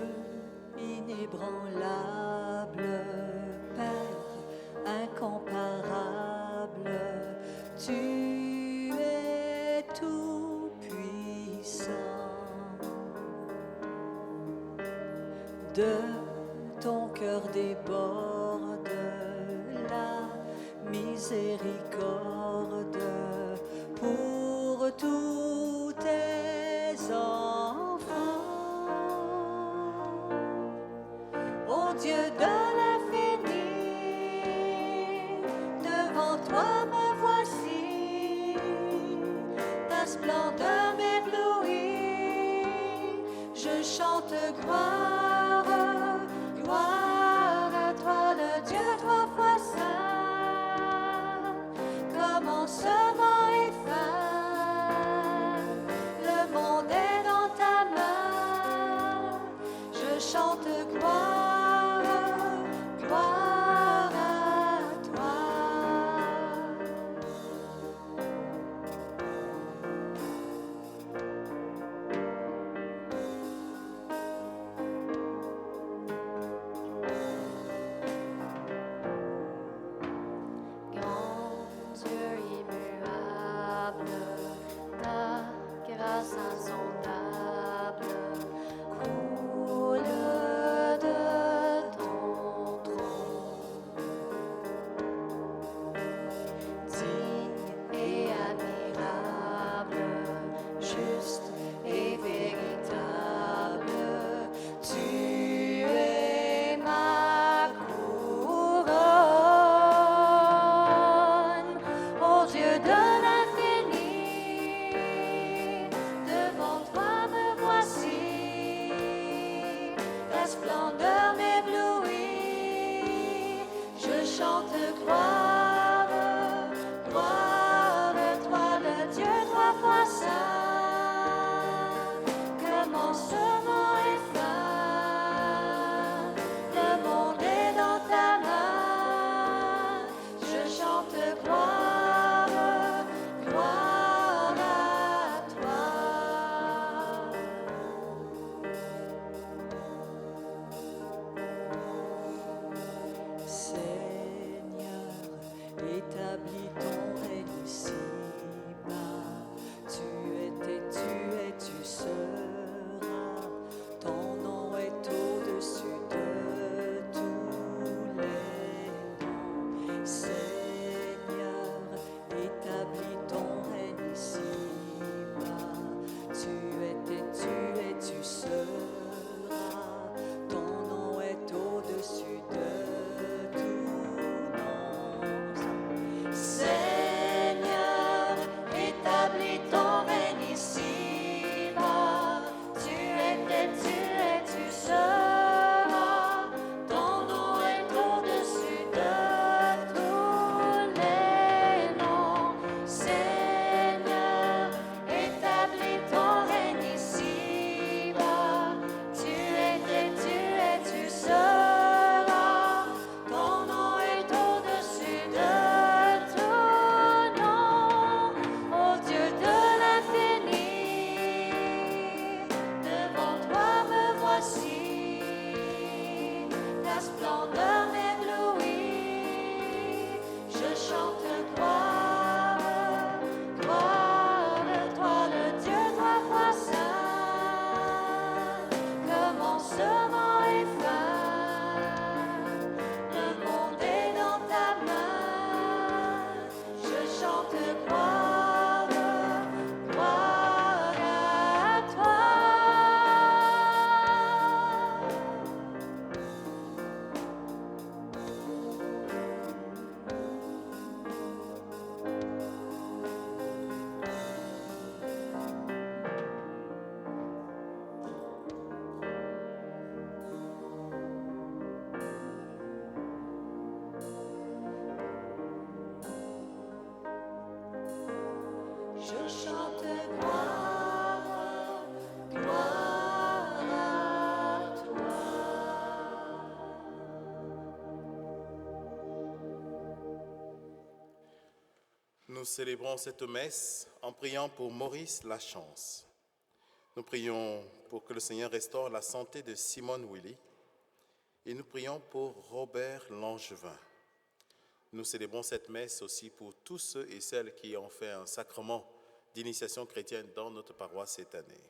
inébranlable, Père incomparable, tu es tout puissant. De ton cœur déborde la miséricorde pour tous tes enfants. Ô Dieu de l'infini, devant toi me voici, ta splendeur m'éblouit, je chante gloire, gloire à toi le Dieu trois fois saint, commencement et fin, le monde est dans ta main, je chante gloire, gloire à toi. Grand Dieu immuable, ta grâce insondable coule de ton trône. Digne et admirable, juste et véritable, tu es ma couronne. Ô Dieu de l'infini, devant toi me voici, ta splendeur m'éblouit, je chante gloire, gloire à toi le Dieu trois fois saint, commencement et fin, le monde est dans ta main, je chante gloire, gloire à toi. Seigneur, établis ton règne ici-bas. Tu étais, tu seras. Ton nom est au-dessus de tous les noms. Seigneur, établis ton règne ici-bas. Tu étais, tu seras. Ton nom est au-dessus de tout nom. Seigneur, établis ton règne ici-bas. Tu étais, tu seras. Ton nom est au-dessus de tous les noms. Seigneur, établis ton règne ici-bas. Tu étais, tu seras. Ton nom est au-dessus de tout nom. Ô Dieu de l'infini, devant toi me voici, ta splendeur m'éblouit, je chante gloire, gloire à toi le Dieu trois fois saint, commencement et fin, le monde est dans ta main, je chante gloire, gloire à toi. Je chante gloire, gloire à toi. Nous célébrons cette messe en priant pour Maurice Lachance. Nous prions pour que le Seigneur restaure la santé de Simone Willy et nous prions pour Robert Langevin. Nous célébrons cette messe aussi pour tous ceux et celles qui ont fait un sacrement d'initiation chrétienne dans notre paroisse cette année.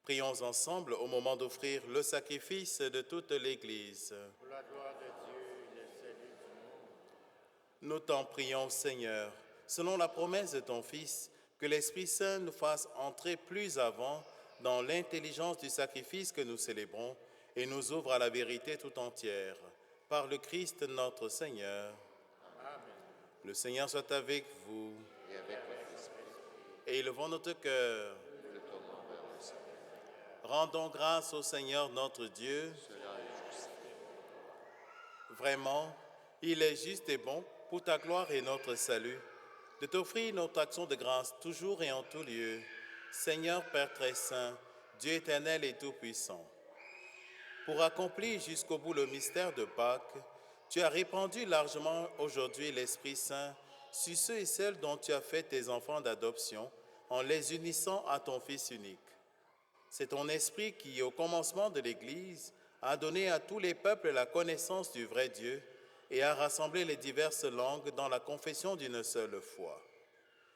Prions ensemble au moment d'offrir le sacrifice de toute l'Église. Pour la gloire de Dieu et le salut du monde. Nous t'en prions, Seigneur, selon la promesse de ton Fils, que l'Esprit Saint nous fasse entrer plus avant dans l'intelligence du sacrifice que nous célébrons et nous ouvre à la vérité tout entière. Par le Christ notre Seigneur. Amen. Le Seigneur soit avec vous. Et avec votre esprit, Et élevons notre cœur. nous le tournons vers le Seigneur. Rendons grâce au Seigneur notre Dieu. Cela est juste. Vraiment, il est juste et bon pour ta gloire et notre salut, de t'offrir notre action de grâce toujours et en tout lieu. Seigneur Père très saint, Dieu éternel et tout-puissant. Pour accomplir jusqu'au bout le mystère de Pâques, tu as répandu largement aujourd'hui l'Esprit Saint sur ceux et celles dont tu as fait tes enfants d'adoption en les unissant à ton Fils unique. C'est ton Esprit qui, au commencement de l'Église, a donné à tous les peuples la connaissance du vrai Dieu et a rassemblé les diverses langues dans la confession d'une seule foi.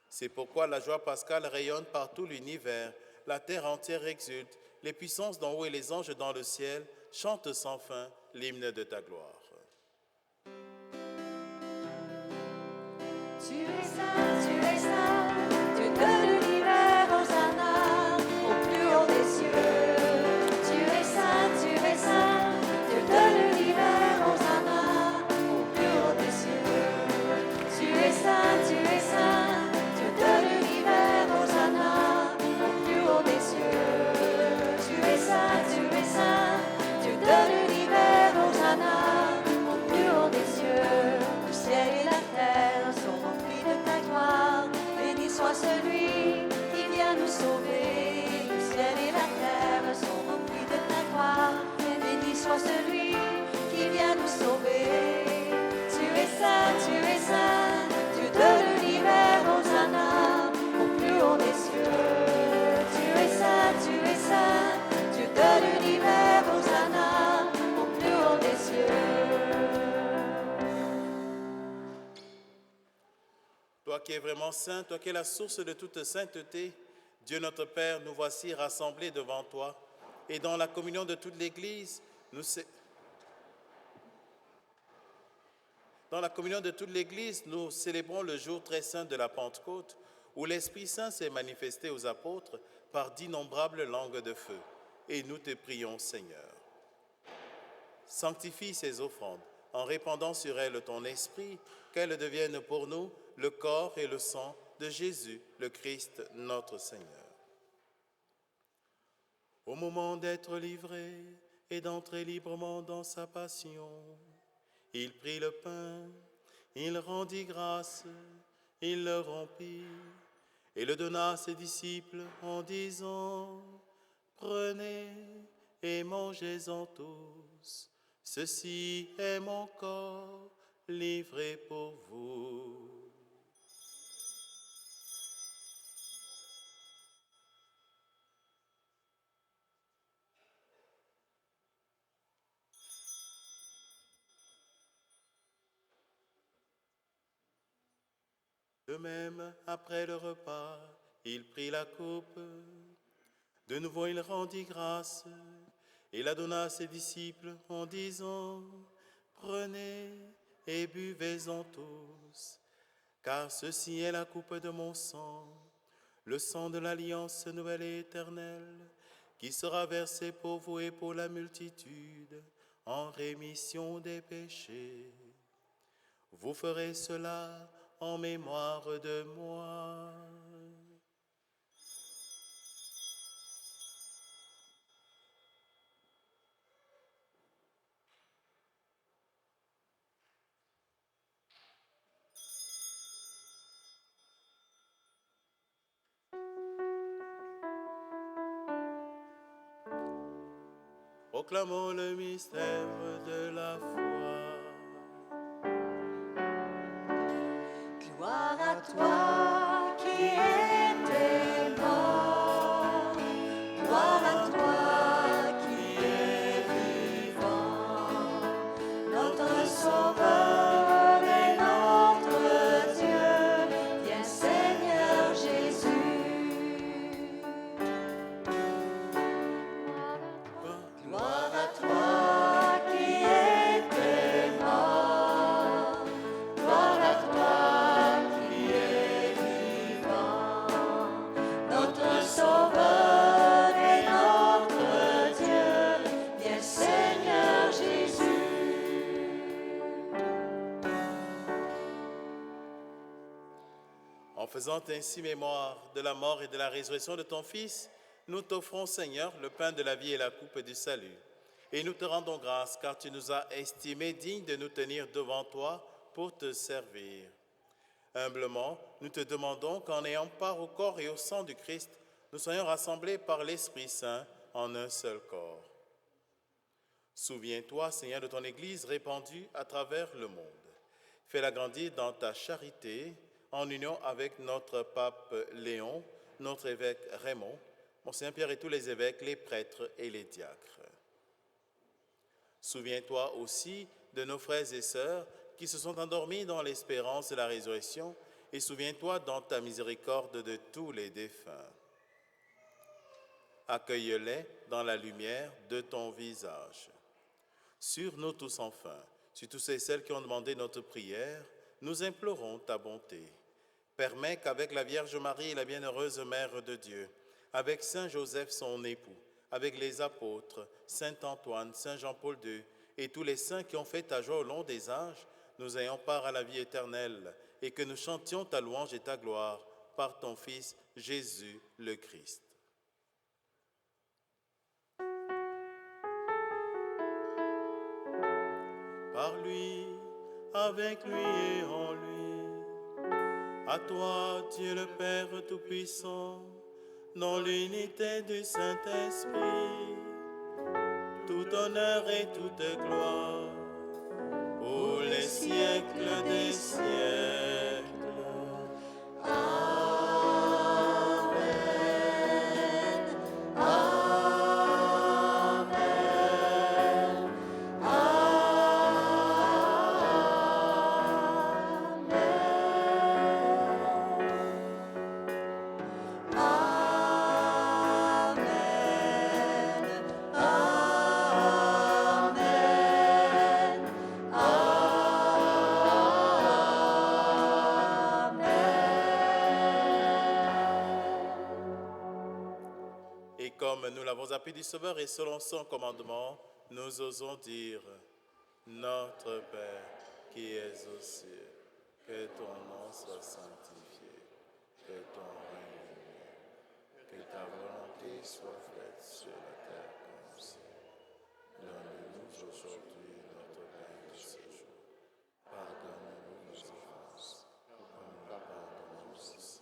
C'est pourquoi la joie pascale rayonne par tout l'univers, la terre entière exulte, les puissances d'en haut et les anges dans le ciel chantent sans fin l'hymne de ta gloire. Tu es saint, Dieu de l'univers, Hosanna, au plus haut des cieux. Tu es saint, Dieu de l'univers, Hosanna, au plus haut des cieux. Tu es saint, Dieu de l'univers, Hosanna, au plus haut des cieux. Tu es saint, Dieu de l'univers, Hosanna, au plus haut des cieux. Le ciel et la terre sont remplis de ta gloire. Béni soit celui qui vient nous sauver. Le ciel et la terre sont remplis de ta gloire. Béni soit celui qui vient nous sauver. Tu es saint, Dieu de l'univers, Hosanna, au plus haut des cieux. Tu es saint, Dieu de l'univers, Hosanna, au plus haut des cieux. Toi qui es vraiment saint, toi qui es la source de toute sainteté, Dieu notre Père, nous voici rassemblés devant toi et dans la communion de toute l'Église, nous célébrons le jour très saint de la Pentecôte où l'Esprit Saint s'est manifesté aux apôtres par d'innombrables langues de feu. Et nous te prions, Seigneur. Sanctifie ces offrandes en répandant sur elles ton esprit, qu'elles deviennent pour nous le corps et le sang de Jésus, le Christ, notre Seigneur. Au moment d'être livré et d'entrer librement dans sa passion, il prit le pain, il rendit grâce, il le rompit et le donna à ses disciples en disant: Prenez et mangez-en tous. Ceci est mon corps livré pour vous. De même, après le repas, il prit la coupe. De nouveau, il rendit grâce et la donna à ses disciples en disant: Prenez et buvez-en tous, car ceci est la coupe de mon sang, le sang de l'alliance nouvelle et éternelle, qui sera versé pour vous et pour la multitude en rémission des péchés. Vous ferez cela en mémoire de moi. Proclamons le mystère de la foi. Gloire à toi qui étais mort, gloire à toi qui es vivant, notre Sauveur et notre Dieu, viens Seigneur Jésus. Gloire à toi qui étais mort, gloire à toi qui es vivant, notre Sauveur et notre Dieu, viens Seigneur Jésus. En faisant ainsi mémoire de la mort et de la résurrection de ton Fils, nous t'offrons, Seigneur, le pain de la vie et la coupe du salut. Et nous te rendons grâce, car tu nous as estimés dignes de nous tenir devant toi pour te servir. Humblement, nous te demandons qu'en ayant part au corps et au sang du Christ, nous soyons rassemblés par l'Esprit Saint en un seul corps. Souviens-toi, Seigneur, de ton Église répandue à travers le monde. Fais-la grandir dans ta charité, en union avec notre pape Léon, notre évêque Raymond, Monseigneur Pierre et tous les évêques, les prêtres et les diacres. Souviens-toi aussi de nos frères et sœurs qui se sont endormis dans l'espérance de la résurrection, et souviens-toi dans ta miséricorde de tous les défunts. Accueille-les dans la lumière de ton visage. Sur nous tous enfin, sur tous et celles qui ont demandé notre prière, nous implorons ta bonté. Permets qu'avec la Vierge Marie, la bienheureuse Mère de Dieu, avec Saint Joseph son époux, avec les apôtres, Saint Antoine, Saint Jean-Paul II et tous les saints qui ont fait ta joie au long des âges, nous ayons part à la vie éternelle et que nous chantions ta louange et ta gloire par ton Fils Jésus le Christ. Par lui, avec lui et en lui, à toi, Dieu le Père Tout-Puissant, dans l'unité du Saint-Esprit, tout honneur et toute gloire, pour les siècles des siècles. Et comme nous l'avons appris du Sauveur et selon son commandement, nous osons dire, Notre Père qui es aux cieux, que ton nom soit sanctifié, que ton règne vienne, que ta volonté soit faite sur la terre comme au ciel. Donne-nous aujourd'hui notre pain de ce jour. Pardonne-nous nos offenses, comme nous pardonnons aussi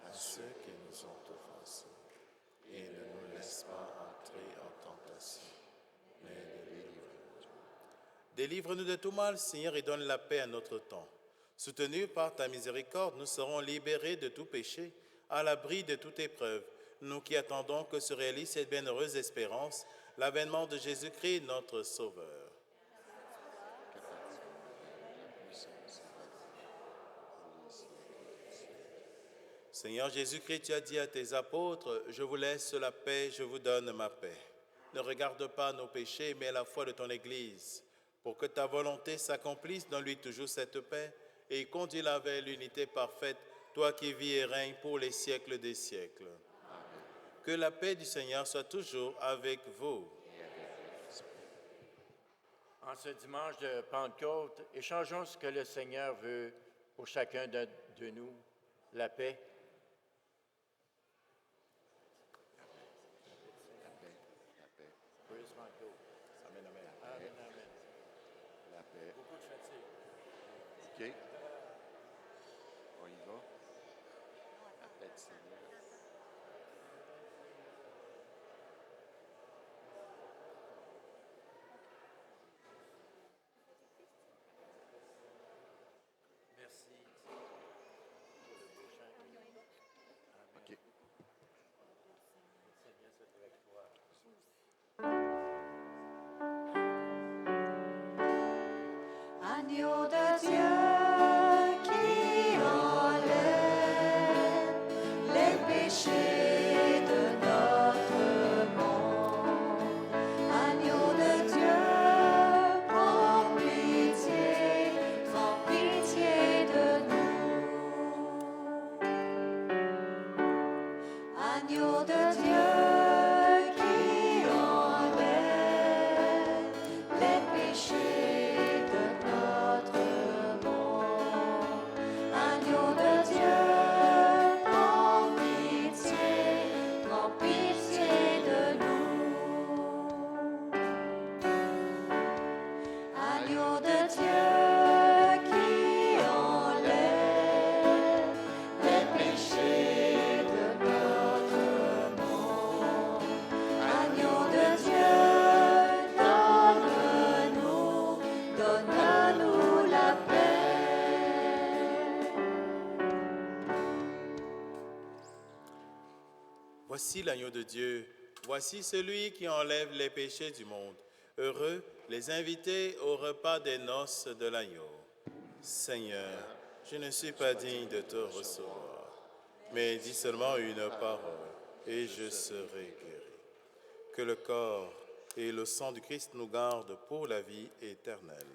à ceux qui nous ont offensés. Et ne nous laisse pas entrer en tentation, mais délivre-nous. Délivre-nous de tout mal, Seigneur, et donne la paix à notre temps. Soutenus par ta miséricorde, nous serons libérés de tout péché, à l'abri de toute épreuve, nous qui attendons que se réalise cette bienheureuse espérance, l'avènement de Jésus-Christ, notre Sauveur. Seigneur Jésus-Christ, tu as dit à tes apôtres, « Je vous laisse la paix, je vous donne ma paix. » Ne regarde pas nos péchés, mais la foi de ton Église, pour que ta volonté s'accomplisse dans lui toujours cette paix, et conduis-la vers l'unité parfaite, toi qui vis et règnes pour les siècles des siècles. Amen. Que la paix du Seigneur soit toujours avec vous. En ce dimanche de Pentecôte, échangeons ce que le Seigneur veut pour chacun de nous, la paix. Amen, amen. Amen, amen. La paix. Beaucoup de fatigue. OK. On y va. La paix du Seigneur. Voici l'agneau de Dieu. Voici celui qui enlève les péchés du monde. Heureux les invités au repas des noces de l'agneau. Seigneur, je ne suis pas digne de te recevoir, mais dis seulement une parole et je serai guéri. Que le corps et le sang du Christ nous gardent pour la vie éternelle.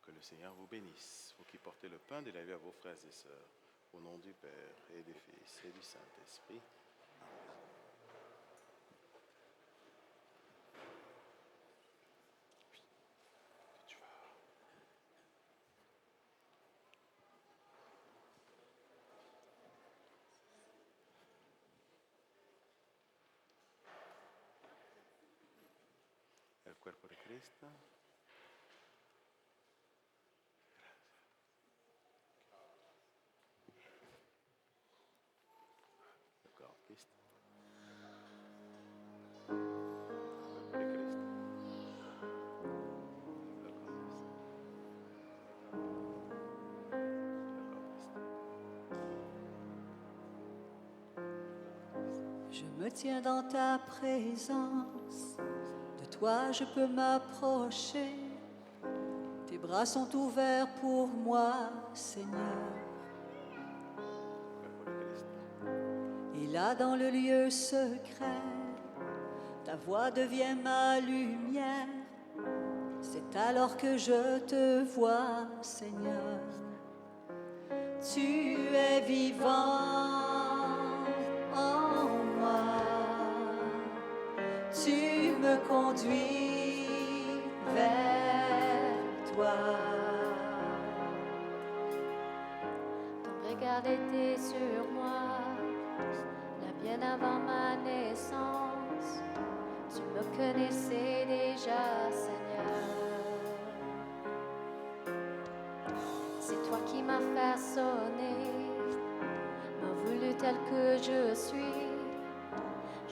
Que le Seigneur vous bénisse, vous qui portez le pain de la vie à vos frères et sœurs, au nom du Père et du Fils et du Saint-Esprit. El cuerpo de Cristo. El corps de Cristo. El cuerpo de Cristo. El corps de Cristo. Je me tiens dans ta présence, de toi je peux m'approcher. Tes bras sont ouverts pour moi, Seigneur. Et là dans le lieu secret, ta voix devient ma lumière. C'est alors que je te vois, Seigneur. Tu es vivant en moi. Tu me conduis vers toi. Ton regard était sur moi, là bien avant ma naissance. Tu me connaissais déjà, Seigneur. C'est toi qui m'as façonné, m'as voulu tel que je suis.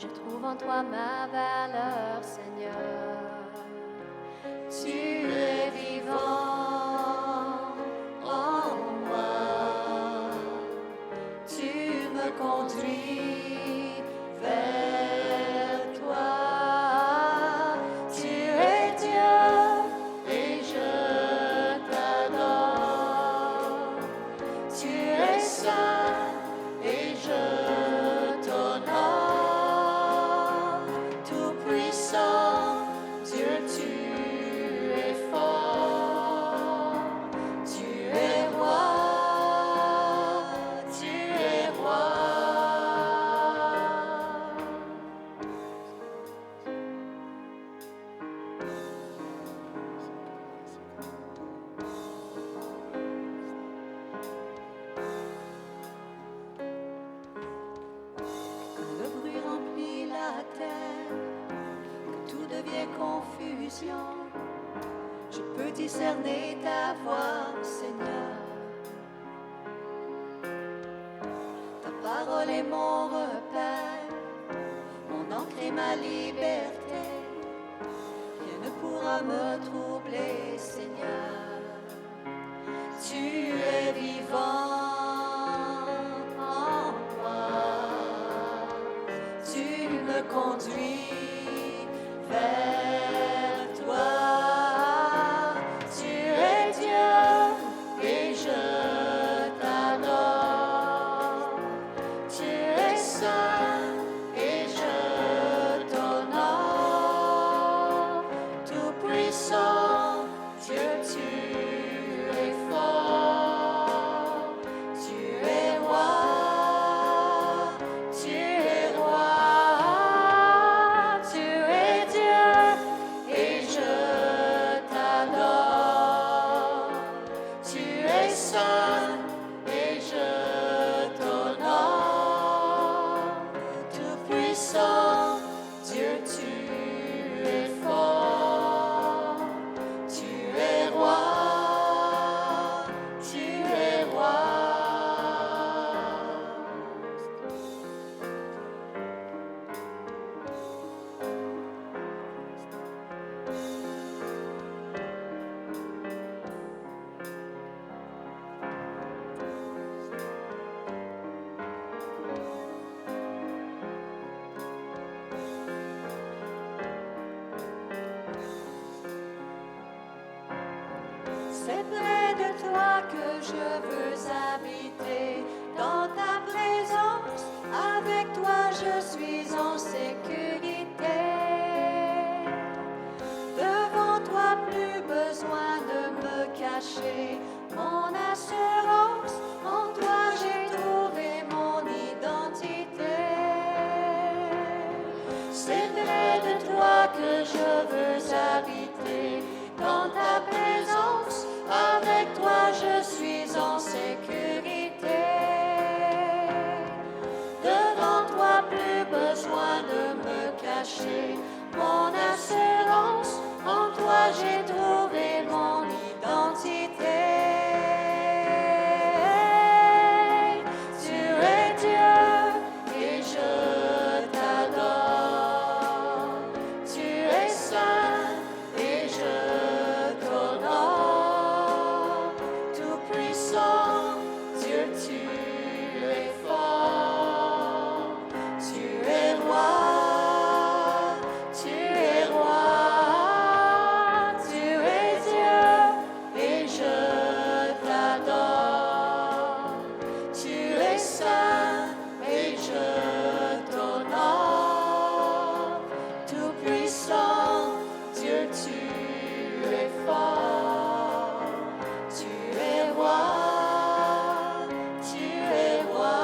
Je trouve en toi ma valeur, Seigneur. Tu es vivant en moi. Tu me conduis vers toi. Tu es Dieu et je t'adore. Tu es saint et je t'honore. Tout-puissant, Dieu, tu es fort. Tu es roi, tu es roi. Que le bruit remplit la terre, que tout devient confusion. Je peux discerner ta voix, Seigneur. Ta parole est mon repère, mon ancre et ma liberté. Rien ne pourra me troubler, Seigneur. Tu es vivant en moi. Tu me conduis vers toi. Tu es Dieu et je t'adore. Tu es saint et je t'honore. Tout-puissant, Dieu, tu C'est près de toi que je veux habiter. Dans ta présence, avec toi je suis en sécurité. Devant toi, plus besoin de me cacher. Mon assurance, en toi j'ai trouvé mon identité. C'est près de toi que je veux habiter. Dans ta présence, avec toi je suis en sécurité. Devant toi, plus besoin de me cacher. Mon assurance, en toi j'ai trouvé mon identité. Tu es Dieu et je t'adore. Tu es saint et je t'honore. Tout-puissant, Dieu, tu es fort. Tu es roi. Tu es roi, tu es Dieu et je t'adore. Tu es saint et je t'honore. Tout-puissant, Dieu, tu es fort. Tu es roi, tu es roi.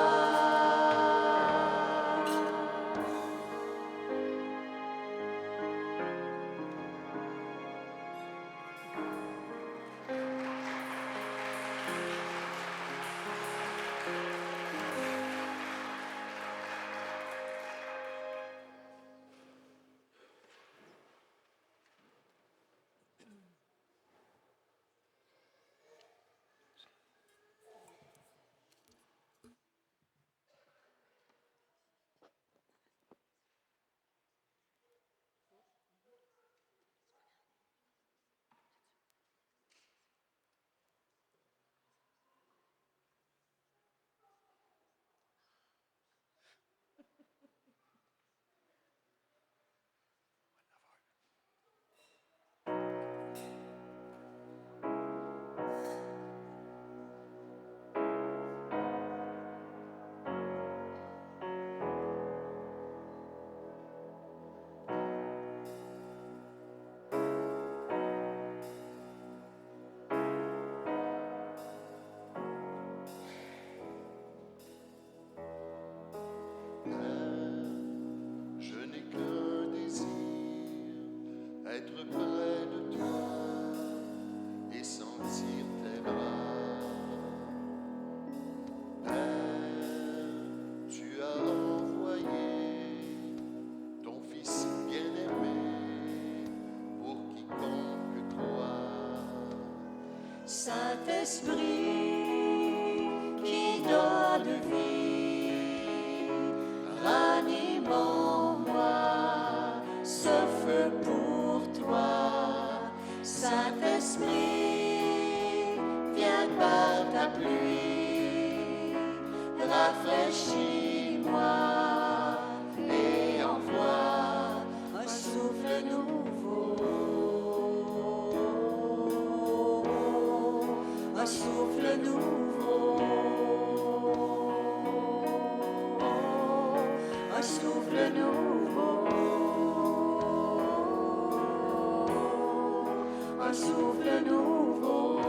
Je n'ai qu'un désir, être près de toi et sentir tes bras. Père, tu as envoyé ton Fils bien-aimé pour quiconque croit. Saint-Esprit qui donne vie, ranime en moi ce feu pour toi. Saint-Esprit, viens par ta pluie, rafraîchis-moi et envoie un souffle nouveau. Un souffle nouveau, un souffle nouveau, un souffle nouveau.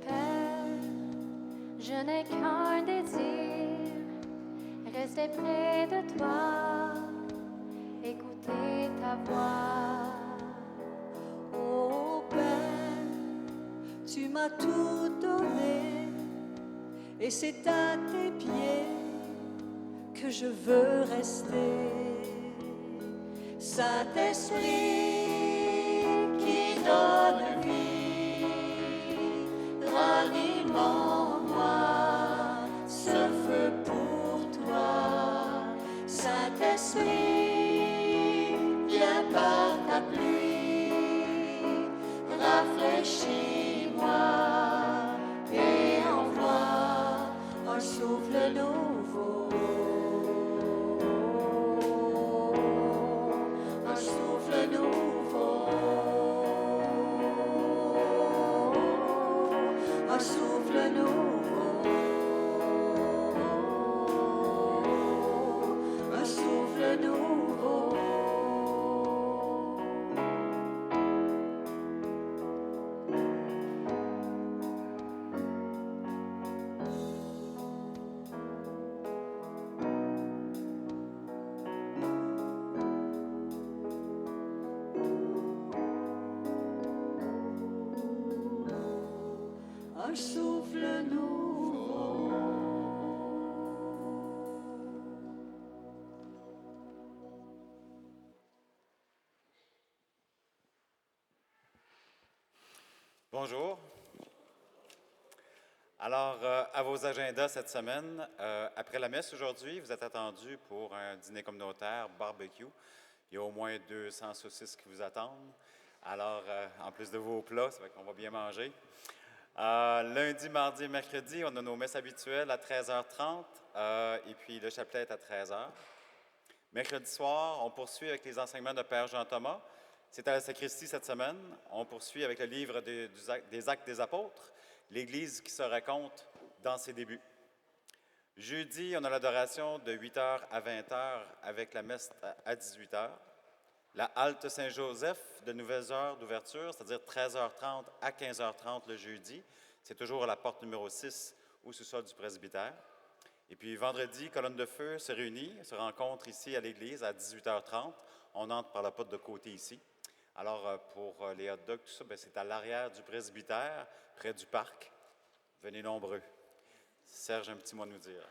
Père, je n'ai qu'un désir, rester près de toi, écouter ta voix. Oh Père, tu m'as tout donné et c'est à tes pieds que je veux rester. Saint-Esprit qui donne vie, ranime en moi ce feu pour toi. Saint-Esprit, viens par ta pluie, rafraîchis-moi et envoie un souffle souffle nouveau, un souffle nouveau. Un souffle nouveau. Bonjour. Alors, à vos agendas cette semaine, après la messe aujourd'hui, vous êtes attendus pour un dîner communautaire barbecue. Il y a au moins 200 saucisses qui vous attendent. Alors, en plus de vos plats, ça fait qu'on va bien manger. Lundi, mardi et mercredi, on a nos messes habituelles à 13h30 et puis le chapelet est à 13h. Mercredi soir, on poursuit avec les enseignements de Père Jean-Thomas. C'est à la sacristie cette semaine. On poursuit avec le livre des Actes des Apôtres, l'Église qui se raconte dans ses débuts. Jeudi, on a l'adoration de 8h à 20h avec la messe à 18h. La halte Saint-Joseph de nouvelles heures d'ouverture, c'est-à-dire 13h30 à 15h30 le jeudi. C'est toujours à la porte numéro 6 au sous-sol du presbytère. Et puis vendredi, colonne de feu se réunit, se rencontre ici à l'église à 18h30. On entre par la porte de côté ici. Alors pour les hot dogs, tout ça, c'est à l'arrière du presbytère, près du parc. Venez nombreux. Serge, un petit mot à nous dire.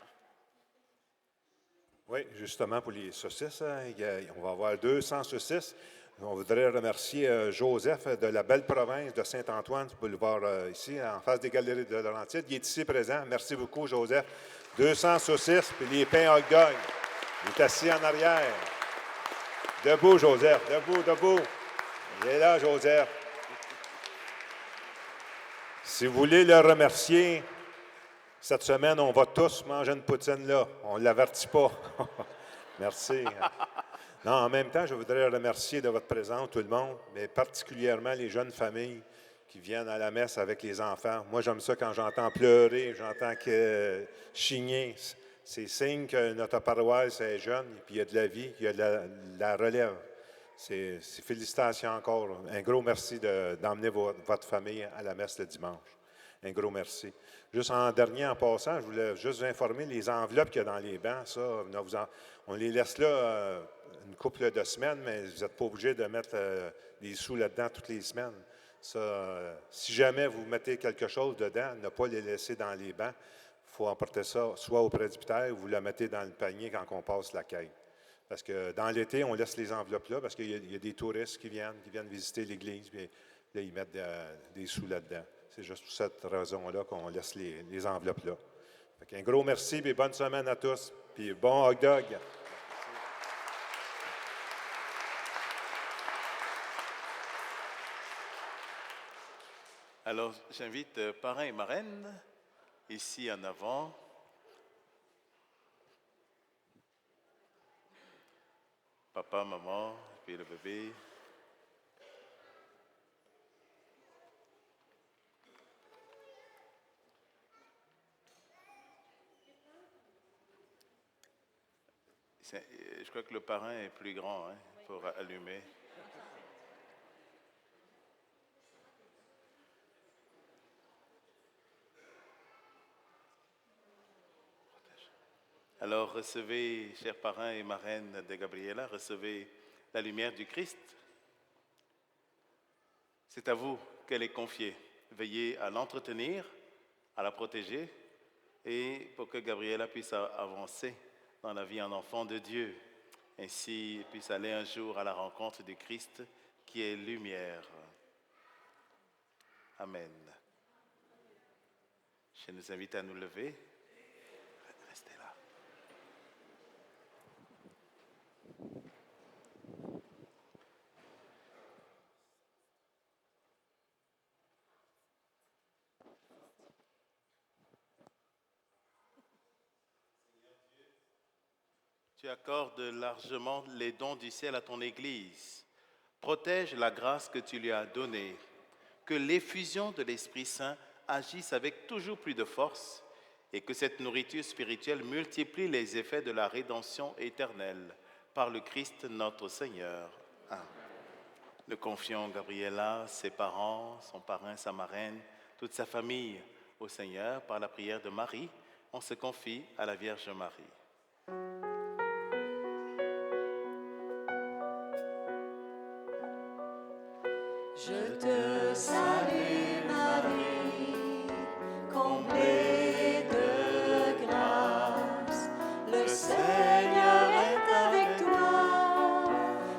Oui, justement, pour les saucisses, on va avoir 200 saucisses. On voudrait remercier Joseph de la belle province de Saint-Antoine, du boulevard ici, en face des Galeries de Laurentides. Il est ici présent. Merci beaucoup, Joseph. 200 saucisses, puis les pains hot dog. Il est assis en arrière. Debout, Joseph. Debout, debout. Il est là, Joseph. Si vous voulez le remercier, cette semaine, on va tous manger une poutine là. On ne l'avertit pas. Merci. Non, en même temps, je voudrais remercier de votre présence, tout le monde, mais particulièrement les jeunes familles qui viennent à la messe avec les enfants. Moi, j'aime ça quand j'entends pleurer, j'entends chigner. C'est signe que notre paroisse est jeune, et puis il y a de la vie, il y a de la relève. C'est félicitations encore. Un gros merci d'emmener votre famille à la messe le dimanche. Un gros merci. Juste en dernier, en passant, je voulais juste vous informer, les enveloppes qu'il y a dans les bancs, ça, on les laisse là une couple de semaines, mais vous n'êtes pas obligé de mettre des sous là-dedans toutes les semaines. Ça, si jamais vous mettez quelque chose dedans, ne pas les laisser dans les bancs. Il faut emporter ça soit au presbytère ou vous le mettez dans le panier quand on passe la quête. Parce que dans l'été, on laisse les enveloppes là parce qu'il y a des touristes qui viennent visiter l'église, puis là, ils mettent des sous là-dedans. C'est juste pour cette raison-là qu'on laisse les enveloppes là. Fait un gros merci et bonne semaine à tous. Puis bon hot dog. Alors, j'invite parrain et marraine ici en avant. Papa, maman, puis le bébé. Je crois que le parrain est plus grand pour allumer. Alors recevez, chers parrains et marraines de Gabriela, recevez la lumière du Christ. C'est à vous qu'elle est confiée. Veillez à l'entretenir, à la protéger et pour que Gabriela puisse avancer dans la vie en enfant de Dieu. Ainsi, puisse aller un jour à la rencontre du Christ qui est lumière. Amen. Je nous invite à nous lever. Restez là. Tu accordes largement les dons du ciel à ton Église. Protège la grâce que tu lui as donnée. Que l'effusion de l'Esprit Saint agisse avec toujours plus de force et que cette nourriture spirituelle multiplie les effets de la rédemption éternelle par le Christ notre Seigneur. Amen. Nous confions Gabriela, ses parents, son parrain, sa marraine, toute sa famille au Seigneur par la prière de Marie. On se confie à la Vierge Marie. Je te salue Marie, comblée de grâce, le Seigneur est avec toi.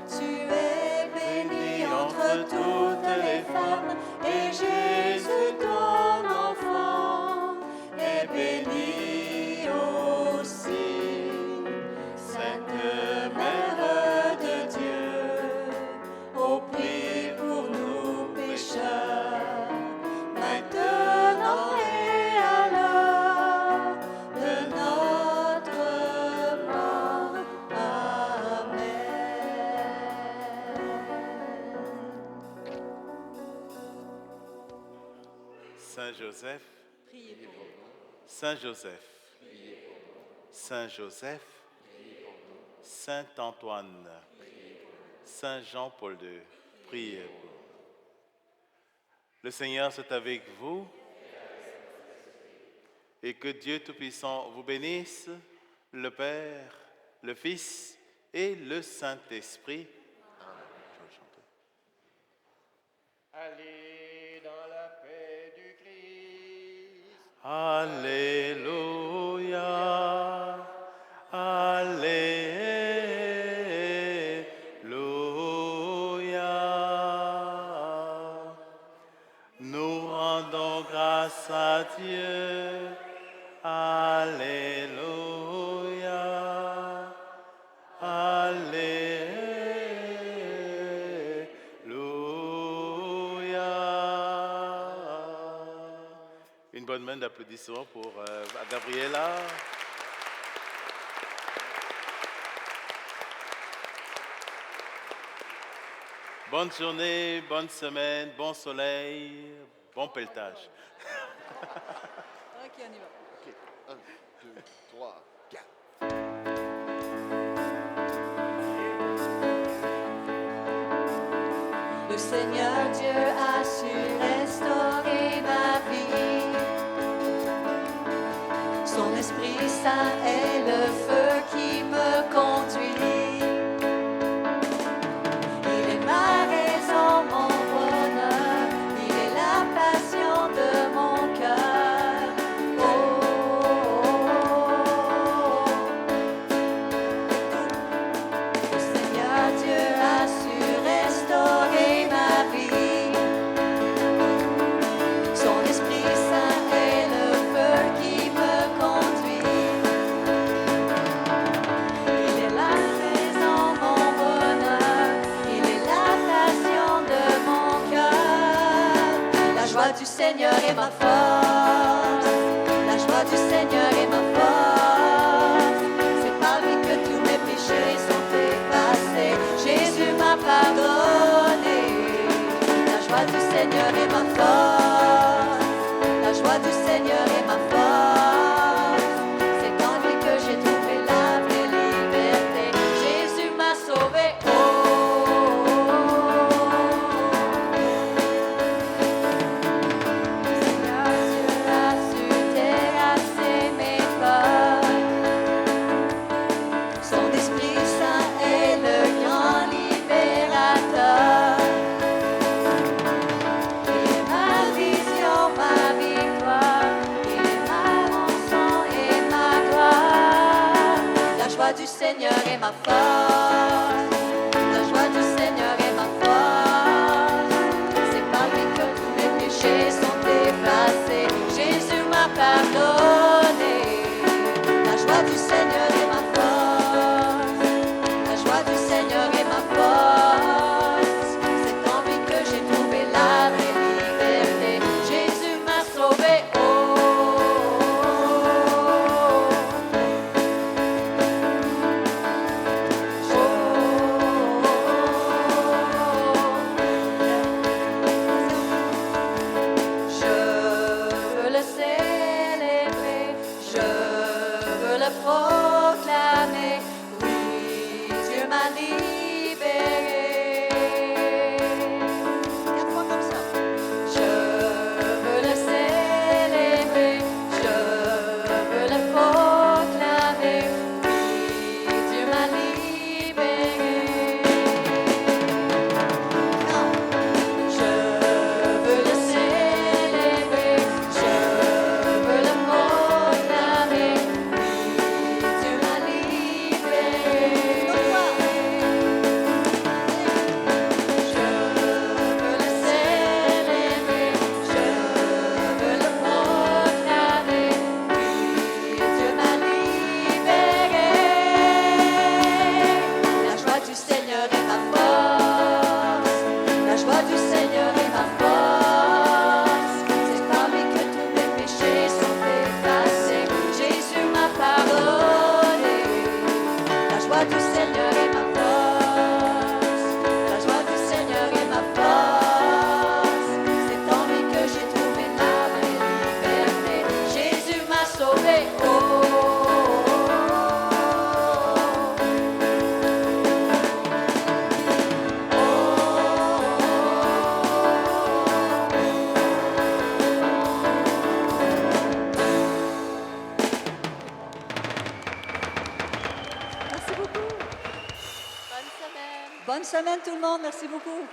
Tu es bénie entre toutes les femmes, et Jésus, ton enfant, est béni aussi. Sainte Mère de Dieu, ô prie pour nous pécheurs, maintenant et à l'heure de notre mort. Amen. Saint Joseph, Saint Joseph, Saint Joseph, Saint Antoine, Saint Jean-Paul II, priez pour nous. Le Seigneur soit avec vous et que Dieu Tout-Puissant vous bénisse, le Père, le Fils et le Saint-Esprit. Allez dans la paix du Christ. Alléluia, Alléluia. Nous rendons grâce à Dieu. Alléluia, Alléluia. Une bonne main d'applaudissements pour Gabriela. Bonne journée, bonne semaine, bon soleil, bon pelletage. OK, on y va. OK, 1, 2, 3, 4. Le Seigneur Dieu a su restaurer ma vie. Son Esprit Saint est le feu qui me conduit. Il est ma raison, mon bonheur. Il est la passion de mon cœur. Oh, le Seigneur Dieu a su restaurer ma vie. Son Esprit Saint est le feu qui me conduit. Il est la raison, mon bonheur. Il est la passion de mon cœur. La joie du Seigneur est ma force. La joie du Seigneur est ma force. C'est par lui que tous mes péchés sont effacés. Jésus m'a pardonné. La joie du Seigneur est ma force. La joie du Seigneur est ma force. C'est en lui que j'ai trouvé la vraie liberté. Jésus m'a sauvé. Oh, Seigneur Dieu a su terrasser mes peurs. Son Esprit Saint est le grand libérateur. Il est ma vision, ma victoire. Il est ma rançon et ma gloire. La joie du Seigneur est ma force. La joie du Seigneur est ma force. C'est par lui que tous mes péchés sont effacés. Jésus m'a pardonné. La joie du Seigneur est ma force. La joie du Seigneur est ma force. C'est en lui que j'ai trouvé la vraie liberté. Jésus m'a sauvé. Oh, Bonne semaine tout le monde. Merci beaucoup.